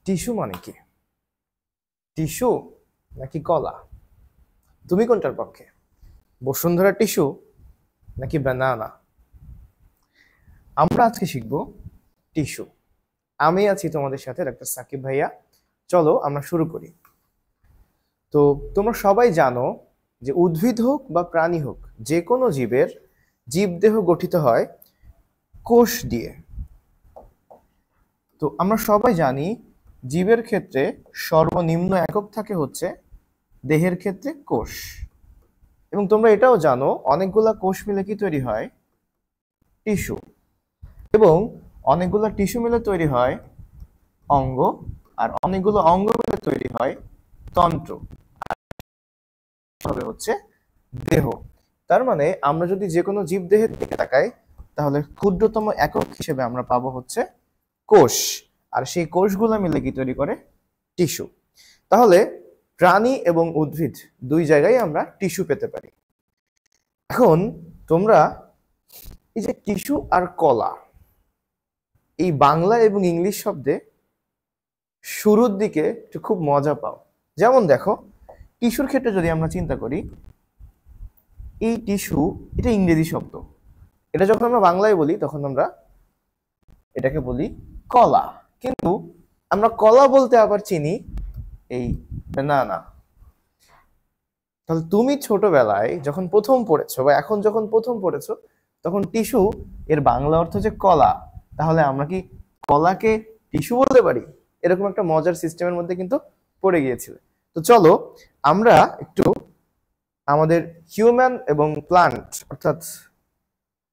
Tissue মানে কি? Tissue নাকি কলা? তুমি কোনটার পক্ষে? বসুন্ধরা টিস্যু নাকি ব্যানানা? আমরা আজকে শিখবো টিস্যু। আমি আছি তোমাদের সাথে ডাক্তার সাকিব ভাইয়া। চলো আমরা শুরু করি। তো তোমরা সবাই জানো যে উদ্ভিদ হোক বা প্রাণী হোক, যে কোনো জীবের জীবদেহ গঠিত হয় কোষ দিয়ে। তো আমরা সবাই জানি জীবের ক্ষেত্রে সর্বনিম্ন একক থাকে হচ্ছে দেহের ক্ষেত্রে কোষ। এবং তোমরা এটাও জানো অনেকগুলা কোষ মিলে কি তৈরি হয়? টিস্যু। এবং অনেকগুলো টিস্যু মিলে তৈরি হয় অঙ্গ, আর অনেকগুলো অঙ্গ মিলে তৈরি হয় তন্ত্র, হবে হচ্ছে দেহ। তার মানে আমরা যদি যে কোনো জীব দেহের দিকে তাকাই, তাহলে ক্ষুদ্রতম একক হিসেবে আমরা পাবো হচ্ছে কোষ। আর সেই কোষগুলো মিলে কি তৈরি করে? টিস্যু। তাহলে প্রাণী এবং উদ্ভিদ দুই জায়গায় আমরা টিস্যু পেতে পারি। এখন তোমরা এই যে টিস্যু আর কলা, এই বাংলা এবং ইংলিশ শব্দে শুরুর দিকে একটু খুব মজা পাও। যেমন দেখো, টিস্যুর ক্ষেত্রে যদি আমরা চিন্তা করি, এই টিস্যু এটা ইংরেজি শব্দ। এটা যখন আমরা বাংলায় বলি তখন আমরা এটাকে বলি কলা। কিন্তু আমরা কলা বলতে আবার চিনি এই ব্যানানা। তাহলে তুমি ছোটবেলায় যখন প্রথম পড়েছো বা এখন যখন প্রথম পড়েছো, তখন টিস্যু এর বাংলা অর্থ যে কলা, তাহলে আমরা কি কলাকে টিস্যু বলতে পারি? এরকম একটা মজার সিস্টেমের মধ্যে কিন্তু পড়ে গিয়েছিল। তো চলো আমরা একটু আমাদের হিউম্যান এবং প্লান্ট অর্থাৎ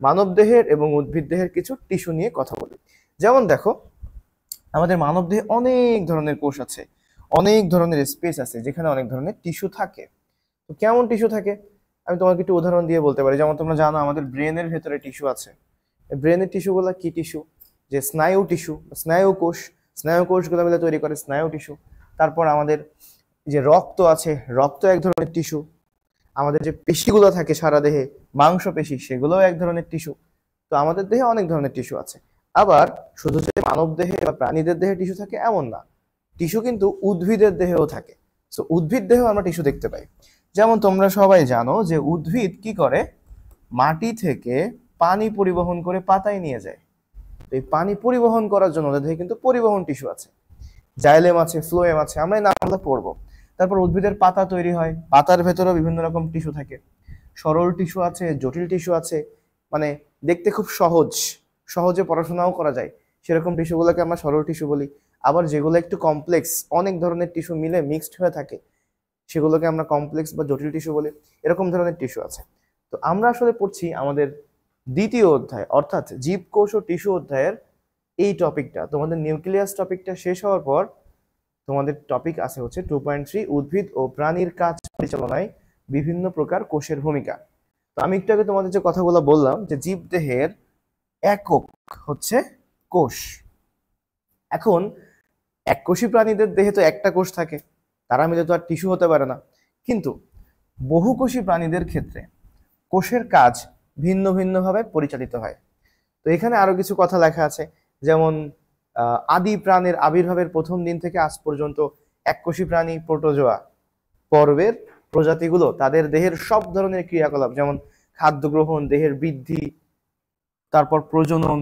মানব দেহের এবং উদ্ভিদ দেহের কিছু টিস্যু নিয়ে কথা বলি। যেমন দেখো, আমাদের মানব দেহে অনেক ধরনের কোষ আছে, অনেক ধরনের স্পেস আছে যেখানে অনেক ধরনের টিস্যু থাকে। তো কেমন টিস্যু থাকে আমি তোমাকে একটু উদাহরণ দিয়ে বলতে পারি। যেমন তোমরা জানো আমাদের ব্রেনের ভেতরে টিস্যু আছে। ব্রেনের টিস্যুগুলো কি টিস্যু? যে স্নায়ু টিস্যু, স্নায়ু কোষ। স্নায়ু কোষগুলো মিলে তৈরি করে স্নায়ু টিস্যু। তারপর আমাদের যে রক্ত আছে, রক্ত এক ধরনের টিস্যু। আমাদের যে পেশিগুলো থাকে সারা দেহে, মাংস পেশি, সেগুলোও এক ধরনের টিস্যু। তো আমাদের দেহে অনেক ধরনের টিস্যু আছে। আবার শুধু যে মানব দেহে বা প্রাণীদের দেহে টিস্যু থাকে এমন না, টিস্যু কিন্তু উদ্ভিদের দেহেও থাকে। তো উদ্ভিদ দেহেও আমরা টিস্যু দেখতে পাই। যেমন তোমরা সবাই জানো যে উদ্ভিদ কি করে? মাটি থেকে পানি পরিবহন করে পাতায় নিয়ে যায়। তো এই পানি পরিবহন করার জন্য ওদের দেহে কিন্তু পরিবহন টিস্যু আছে, জাইলেম আছে, ফ্লোয়েম আছে, আমরা এই নামগুলো পড়বো। তারপর উদ্ভিদের পাতা তৈরি হয়, পাতার ভেতরেও বিভিন্ন রকম টিস্যু থাকে। সরল টিস্যু আছে, জটিল টিস্যু আছে। মানে দেখতে খুব সহজ, সহজে পড়াশোনাও করা যায়, সেরকম টিস্যুগুলোকে আমরা সরল টিস্যু বলি। আবার যেগুলো একটু কমপ্লেক্স, অনেক ধরনের টিস্যু মিলে মিক্সড হয়ে থাকে, সেগুলোকে আমরা কমপ্লেক্স বা জটিল টিস্যু বলি। এরকম ধরনের টিস্যু আছে। তো আমরা আসলে পড়ছি আমাদের দ্বিতীয় অধ্যায় অর্থাৎ জীবকোষ ও টিস্যু অধ্যায়ের এই টপিকটা। তোমাদের নিউক্লিয়াস টপিকটা শেষ হওয়ার পর তোমাদের টপিক আছে হচ্ছে 2.3 উদ্ভিদ ও প্রাণীর কাজ পরিচালনায় বিভিন্ন প্রকার কোষের ভূমিকা। তো আমি একটু আগে তোমাদের যে কথাগুলো বললাম যে জীবদেহের একক হচ্ছে কোষ। এখন এককোষী প্রাণীদের দেহে তো একটা কোষ থাকে, তারা মিলে তো আর টিস্যু হতে পারে না। কিন্তু বহুকোষী প্রাণীদের ক্ষেত্রে কোষের কাজ ভিন্ন ভিন্নভাবে পরিচালিত হয়। তো এখানে আরো কিছু কথা লেখা আছে। যেমন আদি প্রাণের আবির্ভাবের প্রথম দিন থেকে আজ পর্যন্ত এককোষী প্রাণী প্রোটোজোয়া পর্বের প্রজাতিগুলো তাদের দেহের সব ধরনের ক্রিয়াকলাপ, যেমন খাদ্য গ্রহণ, দেহের বৃদ্ধি, তারপর প্রজনন,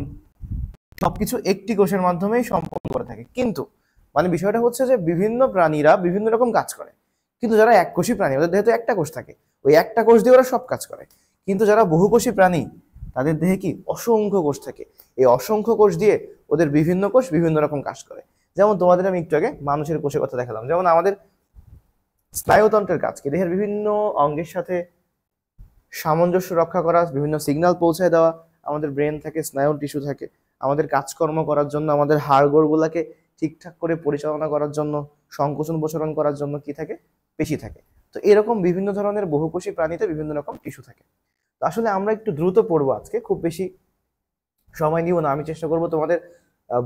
সবকিছু একটি কোষের মাধ্যমেই সম্পন্ন করে থাকে। কিন্তু মানে বিষয়টা হচ্ছে যে বিভিন্ন প্রাণীরা বিভিন্ন রকম কাজ করে, কিন্তু যারা এককোষী প্রাণী ওদের দেহে তো একটা কোষ থাকে, ওই একটা কোষ দিয়ে ওরা সব কাজ করে। কিন্তু যারা বহুকোষী প্রাণী তাদের দেহে কি অসংখ্য কোষ থাকে, এই অসংখ্য কোষ দিয়ে ওদের বিভিন্ন কোষ বিভিন্ন রকম কাজ করে। যেমন তোমাদের আমি একটু আগে মানুষের কোষের কথা দেখালাম। যেমন আমাদের স্নায়ুতন্ত্রের কাজ কি? দেহের বিভিন্ন অঙ্গের সাথে সামঞ্জস্য রক্ষা করা, বিভিন্ন সিগন্যাল পৌঁছায় দেওয়া। আমাদের ব্রেন থাকে, স্নায়ু টিস্যু থাকে। আমাদের কাজকর্ম করার জন্য, আমাদের হাড়গোড়গুলোকে ঠিকঠাক করে পরিচালনা করার জন্য, সংকোচন প্রসারণ করার জন্য কি থাকে? পেশি থাকে। তো এরকম বিভিন্ন ধরনের বহুকোষী প্রাণীতে বিভিন্ন রকম টিস্যু থাকে। তো আসলে আমরা একটু দ্রুত পড়বো আজকে, খুব বেশি সময় নিব না। আমি চেষ্টা করব তোমাদের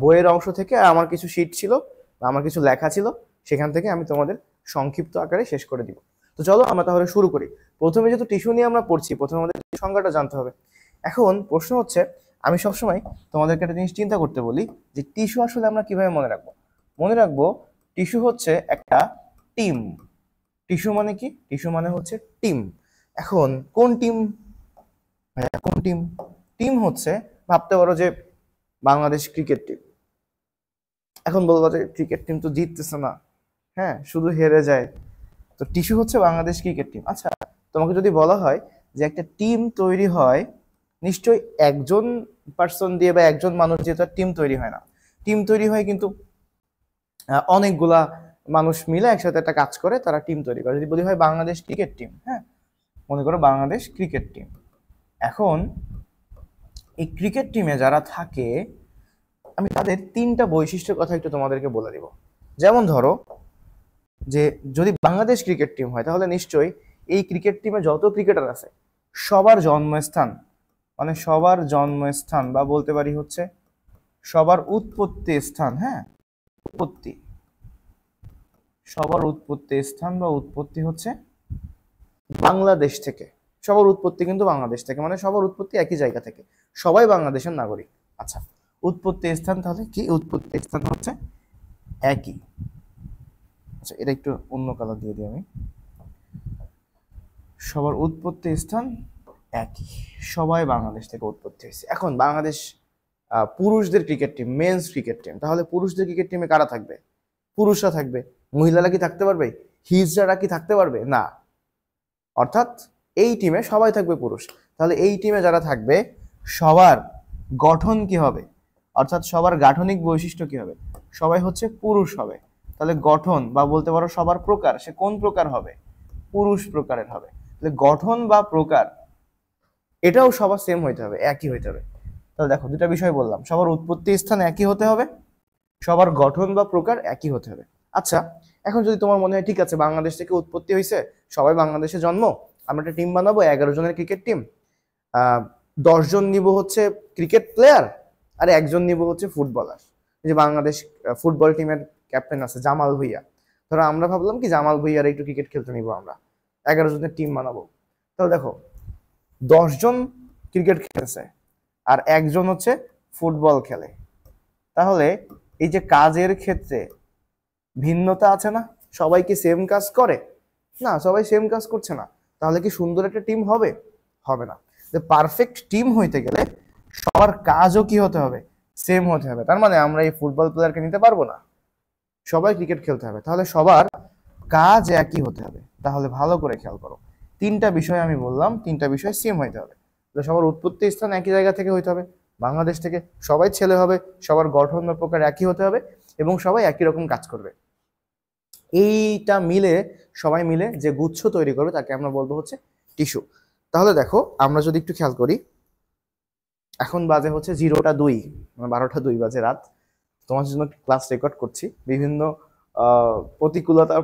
বইয়ের অংশ থেকে আমার কিছু শিট ছিল বা আমার কিছু লেখা ছিল, সেখান থেকে আমি তোমাদের সংক্ষিপ্ত আকারে শেষ করে দিব। তো চলো আমরা তাহলে শুরু করি। প্রথমে যেহেতু টিস্যু নিয়ে আমরা পড়ছি, প্রথমে আমাদের সংজ্ঞাটা জানতে হবে। এখন প্রশ্ন হচ্ছে, আমি সবসময় তোমাদেরকে একটা জিনিস চিন্তা করতে বলি যে টিস্যু আসলে আমরা কিভাবে মনে রাখবো। মনে রাখবো টিস্যু হচ্ছে একটা টিম। টিস্যু মানে কি? টিস্যু মানে হচ্ছে টিম। এখন কোন টিম? কোন টিম? টিম হচ্ছে, ভাবতে পারো যে বাংলাদেশ ক্রিকেট টিম। এখন বলবো যে ক্রিকেট টিম তো জিততেছে না, হ্যাঁ, শুধু হেরে যায়, তো টিস্যু হচ্ছে বাংলাদেশ ক্রিকেট টিম। আচ্ছা, তোমাকে যদি বলা হয় যে একটা টিম তৈরি হয়, নিশ্চয়ই একজন পার্সন দিয়ে বা একজন মানুষ দিয়ে তো টিম তৈরি হয় না। টিম তৈরি হয় কিন্তু অনেকগুলা মানুষ মিলে একসাথে একটা কাজ করে, তারা টিম তৈরি করে। যদি বলি হয় বাংলাদেশ ক্রিকেট টিম, হ্যাঁ, মনে করো বাংলাদেশ ক্রিকেট টিম। এখন এই ক্রিকেট টিমে যারা থাকে, আমি তাদের তিনটা বৈশিষ্ট্যের কথা একটু তোমাদেরকে বলে দিব। যেমন ধরো যে যদি বাংলাদেশ ক্রিকেট টিম হয়, তাহলে নিশ্চয়ই এই ক্রিকেট টিমে যত ক্রিকেটার আছে সবার জন্মস্থান, মানে সবার জন্মস্থান বা বলতে পারি হচ্ছে সবার উৎপত্তি স্থান, হ্যাঁ, উৎপত্তি, সবার উৎপত্তি স্থান বা উৎপত্তি হচ্ছে বাংলাদেশ থেকে। সবার উৎপত্তি কিন্তু বাংলাদেশ থেকে, মানে সবার উৎপত্তি একই জায়গা থেকে, সবাই বাংলাদেশের নাগরিক। আচ্ছা, উৎপত্তি স্থান তাহলে কি? উৎপত্তি স্থান হচ্ছে একই। আচ্ছা, এটা একটু অন্য কালার দিয়ে দিই আমি। সবার উৎপত্তি স্থান একই, সবাই বাংলাদেশ থেকে উৎপত্তি হয়েছে। এখন বাংলাদেশ পুরুষদের cricket team, men's cricket team, তাহলে পুরুষদের ক্রিকেট টিমে কারা থাকবে? পুরুষরা থাকবে। মহিলারা কি থাকতে পারবে? হিজড়ারা কি থাকতে পারবে? না। অর্থাৎ এই টিমে সবাই থাকবে পুরুষ। তাহলে এই টিমে যারা থাকবে সবার গঠন কি হবে, অর্থাৎ সবার গাঠনিক বৈশিষ্ট্য কি হবে? সবাই হচ্ছে পুরুষ হবে। তাহলে গঠন বা বলতে পারো সবার প্রকার, সে কোন প্রকার হবে? পুরুষ প্রকারের হবে। তাহলে গঠন বা প্রকার এটাও সবার সেম হইতে হবে, একই হইতে হবে। তাহলে দেখো দুটা বিষয় বললাম, সবার উৎপত্তি স্থান একই হতে হবে, সবার গঠন বা প্রকার একই হতে হবে। আচ্ছা, এখন যদি তোমার মনে হয় ঠিক আছে বাংলাদেশ থেকে উৎপত্তি হয়েছে, সবাই বাংলাদেশে জন্ম, আমরা একটা টিম বানাবো 11 জনের ক্রিকেট টিম, 10 জন নিব হচ্ছে ক্রিকেট প্লেয়ার, আর একজন নিব হচ্ছে ফুটবলার। যে বাংলাদেশ ফুটবল টিমের ক্যাপ্টেন আছে জামাল ভুঁইয়া, ধরো আমরা ভাবলাম কি জামাল ভুঁইয়ার একটু ক্রিকেট খেলতে নিব, আমরা 11 জনের টিম বানাবো। তাহলে দেখো 10 জন ক্রিকেট খেলছে আর একজন হচ্ছে ফুটবল খেলে, তাহলে এই যে কাজের ক্ষেত্রে ভিন্নতা আছে না? সবাই কি সেম কাজ করে? না, সবাই সেম কাজ করছে না। তাহলে কি সুন্দর একটা টিম হবে? হবে না। পারফেক্ট টিম হইতে গেলে সবার কাজও কি হতে হবে? সেম হতে হবে। তার মানে আমরা এই ফুটবল প্লেয়ারকে নিতে পারবো না, সবাই ক্রিকেট খেলতে হবে। তাহলে সবার কাজ একই হতে হবে। তাহলে ভালো করে খেয়াল করো, তিনটা বিষয় আমি বললাম, তিনটা বিষয় সেম হইতে হবে। সবার উৎপত্তি স্থান একই জায়গা থেকে হইতে হবে, বাংলাদেশ থেকে, সবাই ছেলে হবে, সবার গঠন বা প্রকার একই হতে হবে, এবং সবাই একই রকম কাজ করবে। এইটা মিলে, সবাই মিলে যে গুচ্ছ তৈরি করবে তাকে আমরা বলবো হচ্ছে টিস্যু। তাহলে দেখো আমরা যদি একটু খেয়াল করি, এখন বাজে হচ্ছে 0টা 2, মানে 12টা 2 বাজে রাত। তোমার জন্য ক্লাস রেকর্ড করছি, বিভিন্ন প্রতিকূলতা,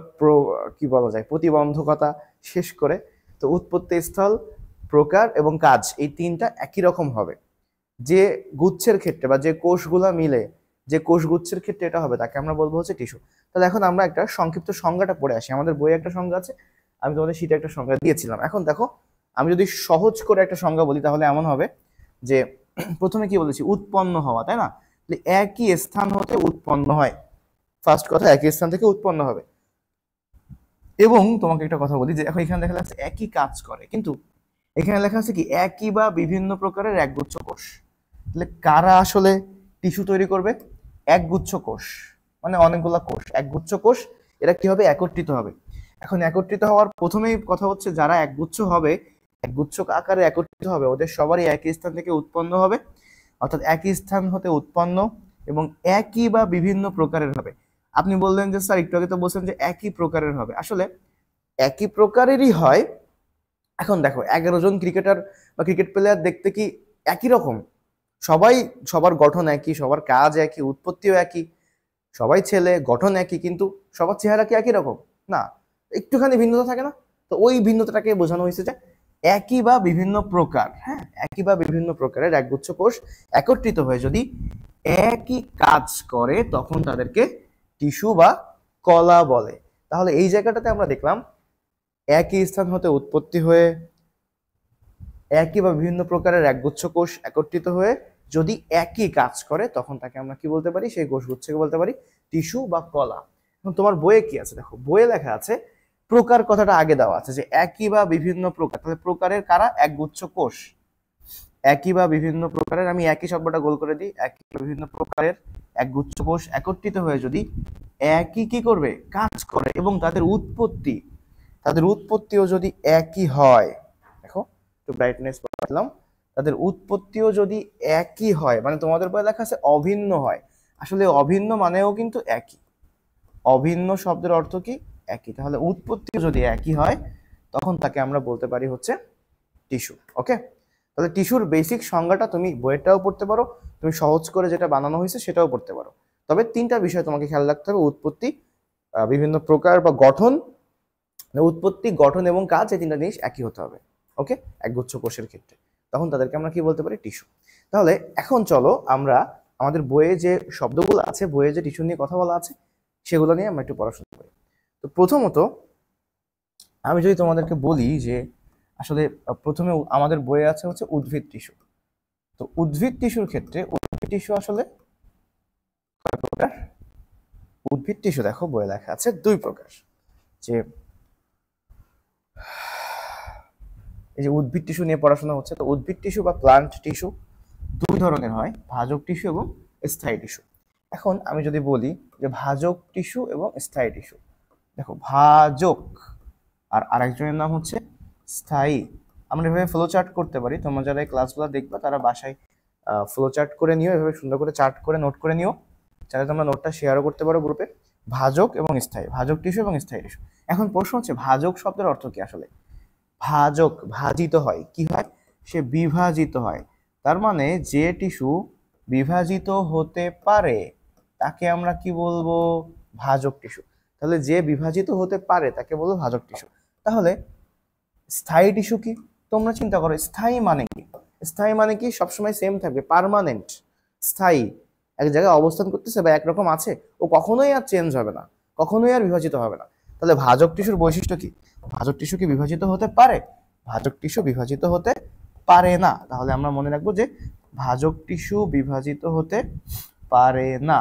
কি বলা যায়, প্রতিবন্ধকতা শেষ করে। তো উৎপত্তি স্থল, প্রকার এবং কাজ, এই তিনটা একই রকম হবে। যে গুচ্ছের ক্ষেত্রে বা যে কোষগুলা মিলে যে কোষগুচ্ছের ক্ষেত্রে এটা হবে, তাকে আমরা বলবো হচ্ছে টিস্যু। তাহলে এখন আমরা একটা সংক্ষিপ্ত সংজ্ঞাটা পড়ে আসি। আমাদের বইয়ে একটা সংজ্ঞা আছে, আমি তোমাদের শীটে একটা সংজ্ঞা দিয়েছিলাম। এখন দেখো আমি যদি সহজ করে একটা সংজ্ঞা বলি, তাহলে এমন হবে যে প্রথমে কি বলেছি? উৎপন্ন হওয়া, তাই না? একই স্থান হতে উৎপন্ন হয়, ফার্স্ট কথা একই স্থান থেকে উৎপন্ন হবে। এবং তোমাকে একটা কথা বলি যে এখন এখানে লেখা আছে একই কাজ করে, কিন্তু এখানে লেখা আছে কি একই বা বিভিন্ন প্রকারের একগুচ্ছ কোষ। তাহলে কারা আসলে টিস্যু তৈরি করবে? একগুচ্ছ কোষ, মানে অনেকগুলা কোষ, একগুচ্ছ কোষ, এরা কি হবে? একত্রিত হবে। এখন একত্রিত হওয়ার প্রথমেই কথা হচ্ছে যারা একগুচ্ছ হবে, একগুচ্ছ আকারে একত্রিত হবে, ওদের সবারই একই স্থান থেকে উৎপন্ন হবে, অর্থাৎ একই স্থান হতে উৎপন্ন এবং একই বা বিভিন্ন প্রকারের হবে। আপনি বললেন যে স্যার একটু আগে তো বলছেন যে একই প্রকারের হবে, আসলে একই প্রকারেরই হয়। এখন দেখো 11 জন ক্রিকেটার বা ক্রিকেট প্লেয়ার দেখতে কি একই রকম? সবাই, সবার গঠন একই, সবার কাজ একই, উৎপত্তিও একই, সবাই ছেলে, গঠন একই, কিন্তু সবার চেহারা কি একই রকম? না, একটুখানি ভিন্নতা থাকে না? তো ওই ভিন্নতাটাকে বোঝানো হয়েছে যে একই বা বিভিন্ন প্রকার, হ্যাঁ, একই বা বিভিন্ন প্রকারের একগুচ্ছ কোষ একত্রিত হয়ে যদি একই কাজ করে, তখন তাদেরকে টিস্যু বা কলা বলে। তাহলে এই জায়গাটাতে আমরা দেখলাম একই স্থান হতে উৎপত্তি হয়ে একই বা বিভিন্ন প্রকারের একগুচ্ছ কোষ একত্রিত হয়ে যদি একই কাজ করে, তখন তাকে আমরা কি বলতে পারি? সেই কোষগুচ্ছকে বলতে পারি টিস্যু বা কলা। এখন তোমার বইয়ে কি আছে দেখো, বইয়ে লেখা আছে প্রকার কথাটা আগে দেওয়া আছে যে একই বা বিভিন্ন প্রকার, তাহলে প্রকারের কারা, একগুচ্ছ কোষ। একই বা বিভিন্ন প্রকারের, আমি একই শব্দটা গোল করে দিই, একই বা বিভিন্ন প্রকারের একগুচ্ছ কোষ একত্রিত হয়ে যদি একই কি করবে, কাজ করে, এবং তাদের উৎপত্তিও যদি একই হয়, দেখো একটু ব্রাইটনেস বাড়ালাম, তাদের উৎপত্তিও যদি একই হয়, মানে তোমাদের বইয়ে লেখা আছে অভিন্ন হয়, আসলে অভিন্ন মানেও কিন্তু একই, অভিন্ন শব্দের অর্থ কি, একই, তাহলে উৎপত্তিও যদি একই হয় তখন তাকে আমরা বলতে পারি হচ্ছে টিস্যু। ওকে, তাহলে টিস্যুর বেসিক সংজ্ঞাটা তুমি বইয়েরটাও পড়তে পারো, তুমি সহজ করে যেটা বানানো হয়েছে সেটাও পড়তে পারো, তবে তিনটা বিষয় তোমাকে খেয়াল রাখতে হবে, উৎপত্তি, বিভিন্ন প্রকার বা গঠন, উৎপত্তি, গঠন এবং কাজ, এই তিনটা জিনিস একই হতে হবে। ওকে, একগুচ্ছ কোষের ক্ষেত্রে তখন তাদেরকে আমরা কি বলতে পারি, টিস্যু। তাহলে এখন চলো আমরা আমাদের বইয়ে যে শব্দগুলো আছে, বইয়ে যে টিস্যু নিয়ে কথা বলা আছে সেগুলো নিয়ে আমরা একটু পড়াশোনা করি। তো প্রথমত আমি যদি তোমাদেরকে বলি যে আসলে প্রথমে আমাদের বইয়ে আছে হচ্ছে উদ্ভিদ টিস্যু। তো উদ্ভিদ টিস্যুর ক্ষেত্রে উদ্ভিদ টিস্যু আসলে কয় প্রকার, উদ্ভিদ টিস্যু দেখো বইয়ে লেখা আছে দুই প্রকার, যে এই যে উদ্ভিদ টিস্যু নিয়ে পড়াশোনা হচ্ছে, তো উদ্ভিদ টিস্যু বা প্লান্ট টিস্যু দুই ধরনের হয়, ভাজক টিস্যু এবং স্থায়ী টিস্যু। এখন আমি যদি বলি যে ভাজক টিস্যু এবং স্থায়ী টিস্যু, দেখো ভাজক আর আরেকজনের নাম হচ্ছে স্থায়ী। আমরা এভাবে ফ্লো চার্ট করতে পারি, তোমরা যারা এই ক্লাসগুলো দেখবা তারা বাসায় ফ্লো চার্ট করে নিও, এভাবে সুন্দর করে চার্ট করে নোট করে নিও, চাইলে তোমরা নোটটা শেয়ারও করতে পারো গ্রুপে। ভাজক এবং স্থায়ী, ভাজক টিস্যু এবং স্থায়ী টিস্যু। এখন প্রশ্ন হচ্ছে ভাজক শব্দের অর্থ কি আসলে, ভাজক ভাজিত হয়, কি হয়, সে বিভাজিত হয়, তার মানে যে টিস্যু বিভাজিত হতে পারে তাকে আমরা কি বলবো, ভাজক টিস্যু। তাহলে যে বিভাজিত হতে পারে তাকে বলবো ভাজক টিস্যু। তাহলে স্থায়ী টিস্যু কি, তোমরা চিন্তা করো স্থায়ী মানে কি, স্থায়ী মানে কি সবসময় সেম থাকবে, পার্মানেন্ট, স্থায়ী, এক জায়গায় অবস্থান করতেছে বা একরকম আছে, ও কখনোই আর চেঞ্জ হবে না, কখনোই আর বিভাজিত হবে না। তাহলে ভাজক টিস্যুর বৈশিষ্ট্য কি, ভাজক টিস্যু কি বিভাজিত হতে পারে, ভাজক টিস্যু বিভাজিত হতে পারে না। তাহলে আমরা মনে রাখবো যে ভাজক টিস্যু বিভাজিত হতে পারে না।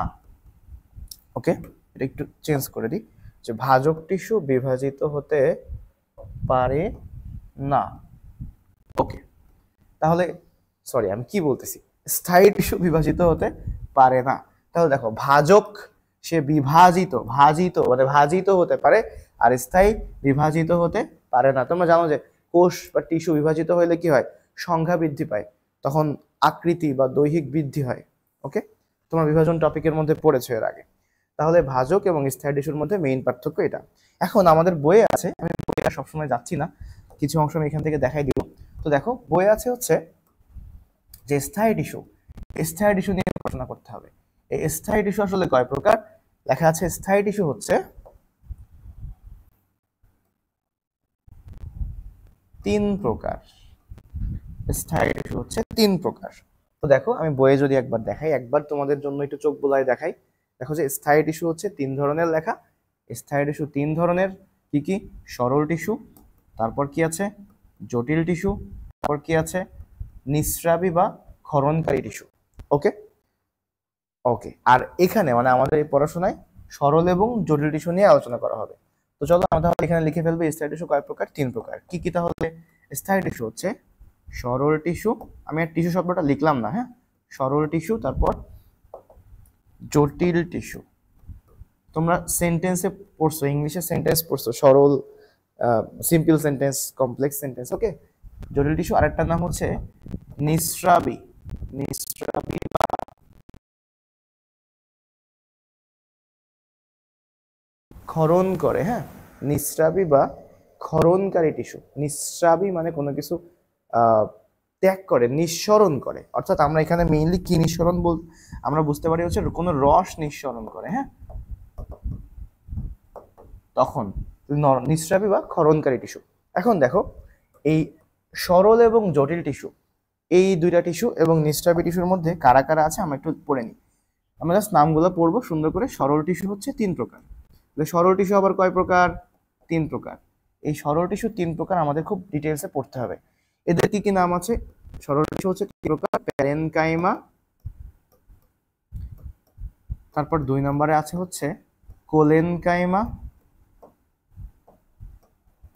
ওকে, এটা একটু চেঞ্জ করে দিই, যে ভাজক টিস্যু বিভাজিত হতে পারে না। ওকে, তাহলে সরি আমি কি বলতেছি, স্থায়ী টিস্যু বিভাজিত হতে পারে না। তাহলে দেখো ভাজক সে ভাজিত মানে ভাজিত হতে পারে, আর স্থায়ী বিভাজিত হতে পারে না। তোমরা জানো যে কোষ বা টিস্যু বিভাজিত হলে কি হয়, সংখ্যা বৃদ্ধি পায়, তখন আকৃতি বা দৈহিক বৃদ্ধি হয়। ওকে, তোমার বিভাজন টপিকের মধ্যে পড়েছো এর আগে। তাহলে ভাজক এবং স্থায়ী টিস্যুর মধ্যে মেইন পার্থক্য এটা। এখন আমাদের বইয়ে আছে, আমি বইটা সবসময় যাচ্ছি না, কিছু অংশ আমি এখান থেকে দেখাই দিব। তো দেখো বইয়ে আছে হচ্ছে যে স্থায়ী টিস্যু, স্থায়ী টিস্যু নিয়ে পড়াশোনা করতে হবে। এই স্থায়ী টিস্যু আসলে কয় প্রকার, লেখা আছে স্থায়ী টিস্যু হচ্ছে তিন প্রকার, স্থায়ী টিস্যু হচ্ছে তিন প্রকার। তো দেখো আমি বইয়ে যদি একবার দেখাই, একবার তোমাদের জন্য একটু চোখ বোলায় দেখাই, দেখো যে স্থায়ী টিস্যু হচ্ছে তিন ধরনের লেখা, স্থায়ী টিস্যু তিন ধরনের, কি কি, সরল টিস্যু, তারপর কি আছে জটিল টিস্যু, তারপর কি আছে নিঃস্রাবী বা ক্ষরণকারী টিস্যু। ওকে, ওকে, আর এখানে মানে আমাদের এই পড়াশোনায় সরল এবং জটিল টিস্যু নিয়ে আলোচনা করা হবে। তো চলো আমরা তাহলে এখানে লিখে ফেলবো স্থায়ী টিস্যু কয় প্রকার, তিন প্রকার। কি কি তাহলে, স্থায়ী টিস্যু হচ্ছে সরল টিস্যু, আমি আর টিস্যু শব্দটা লিখলাম না, হ্যাঁ, সরল টিস্যু, তারপর জটিল টিস্যু। তোমরা সেন্টেন্সে পড়ছো, ইংলিশে সেন্টেন্স পড়ছো, সরল, সিম্পল সেন্টেন্স, কমপ্লেক্স সেন্টেন্স। ওকে, জটিল টিস্যু আরেকটার নাম হচ্ছে নিঃস্রাবী, নিঃস্রাবী ক্ষরণ করে, হ্যাঁ, নিঃস্রাবী বা ক্ষরণকারী টিস্যু। নিঃস্রাবী মানে কোনো কিছু ত্যাগ করে, নিঃসরণ করে, অর্থাৎ আমরা এখানে মেইনলি কি নিঃসরণ আমরা বুঝতে পারি হচ্ছে কোনো রস নিঃসরণ করে, হ্যাঁ, তখন নিঃস্রাবী বা ক্ষরণকারী টিস্যু। এখন দেখো এই সরল এবং জটিল টিস্যু, এই দুইটা টিস্যু এবং নিঃস্রাবী টিস্যুর মধ্যে কারা কারা আছে আমরা একটু পড়ে নিই। আমরা জাস্ট নামগুলো পড়বো সুন্দর করে। সরল টিস্যু হচ্ছে তিন প্রকার, সরল টিস্যু আবার কয় প্রকার, তিন প্রকার। এই সরল টিস্যু তিন প্রকার আমাদের খুব ডিটেলসে পড়তে হবে। এদের কি কি নাম আছে, সরল টিস্যু হচ্ছে তিন প্রকার, প্যারেনকাইমা, তারপর 2 নম্বরে আছে হচ্ছে কোলেনকাইমা,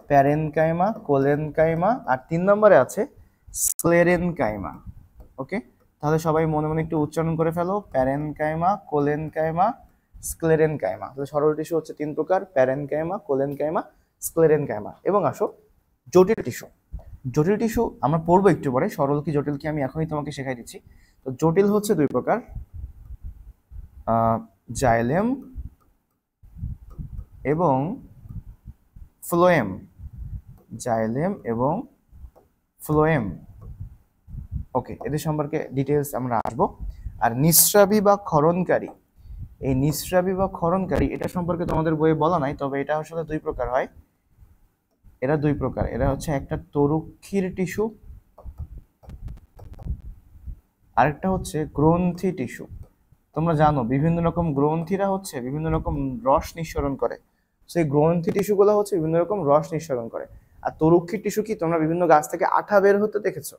প্যারেনকাইমা, কোলেনকাইমা, আর 3 নম্বরে আছে স্ক্লেরেনকাইমা। ওকে, তাহলে সবাই মনে মনে একটু উচ্চারণ করে ফেলো, প্যারেনকাইমা, কোলেনকাইমা, স্ক্লেরেনকাইমা। তাহলে সরল টিস্যু হচ্ছে 3 প্রকার, প্যারেনকাইমা, কোলেনকাইমা, স্ক্লেরেনকাইমা। এবং আসো জটিল টিস্যু। জটিল টিস্যু আমরা পড়বো একটু পরে, সরল কি জটিল কি আমি এখনই তোমাকে শেখাই দিচ্ছি। তো জটিল হচ্ছে 2 প্রকার, জাইলেম এবং ফ্লোয়েম, জাইলেম এবং ফ্লোয়েম। ওকে, এদের সম্পর্কে ডিটেলস আমরা আসবো। আর নিঃস্রাবী বা ক্ষরণকারী, এই নিঃস্রাবী বা ক্ষরণকারী এটা সম্পর্কে তোমাদের বইয়ে বলা নাই, তবে এটা আসলে 2 প্রকার হয়। এরা 2 প্রকার, এরা হচ্ছে একটা তরুক্ষীর টিস্যু, আরেকটা হচ্ছে গ্রন্থি টিস্যু। তোমরা জানো বিভিন্ন রকম গ্রন্থিরা হচ্ছে বিভিন্ন রকম রস নিঃসরণ করে, সেই গ্রন্থি টিস্যুগুলো হচ্ছে বিভিন্ন রকম রস নিঃসরণ করে। আর তরুক্ষীর টিস্যু কি, তোমরা বিভিন্ন গাছ থেকে আঠা বের হতে দেখেছো,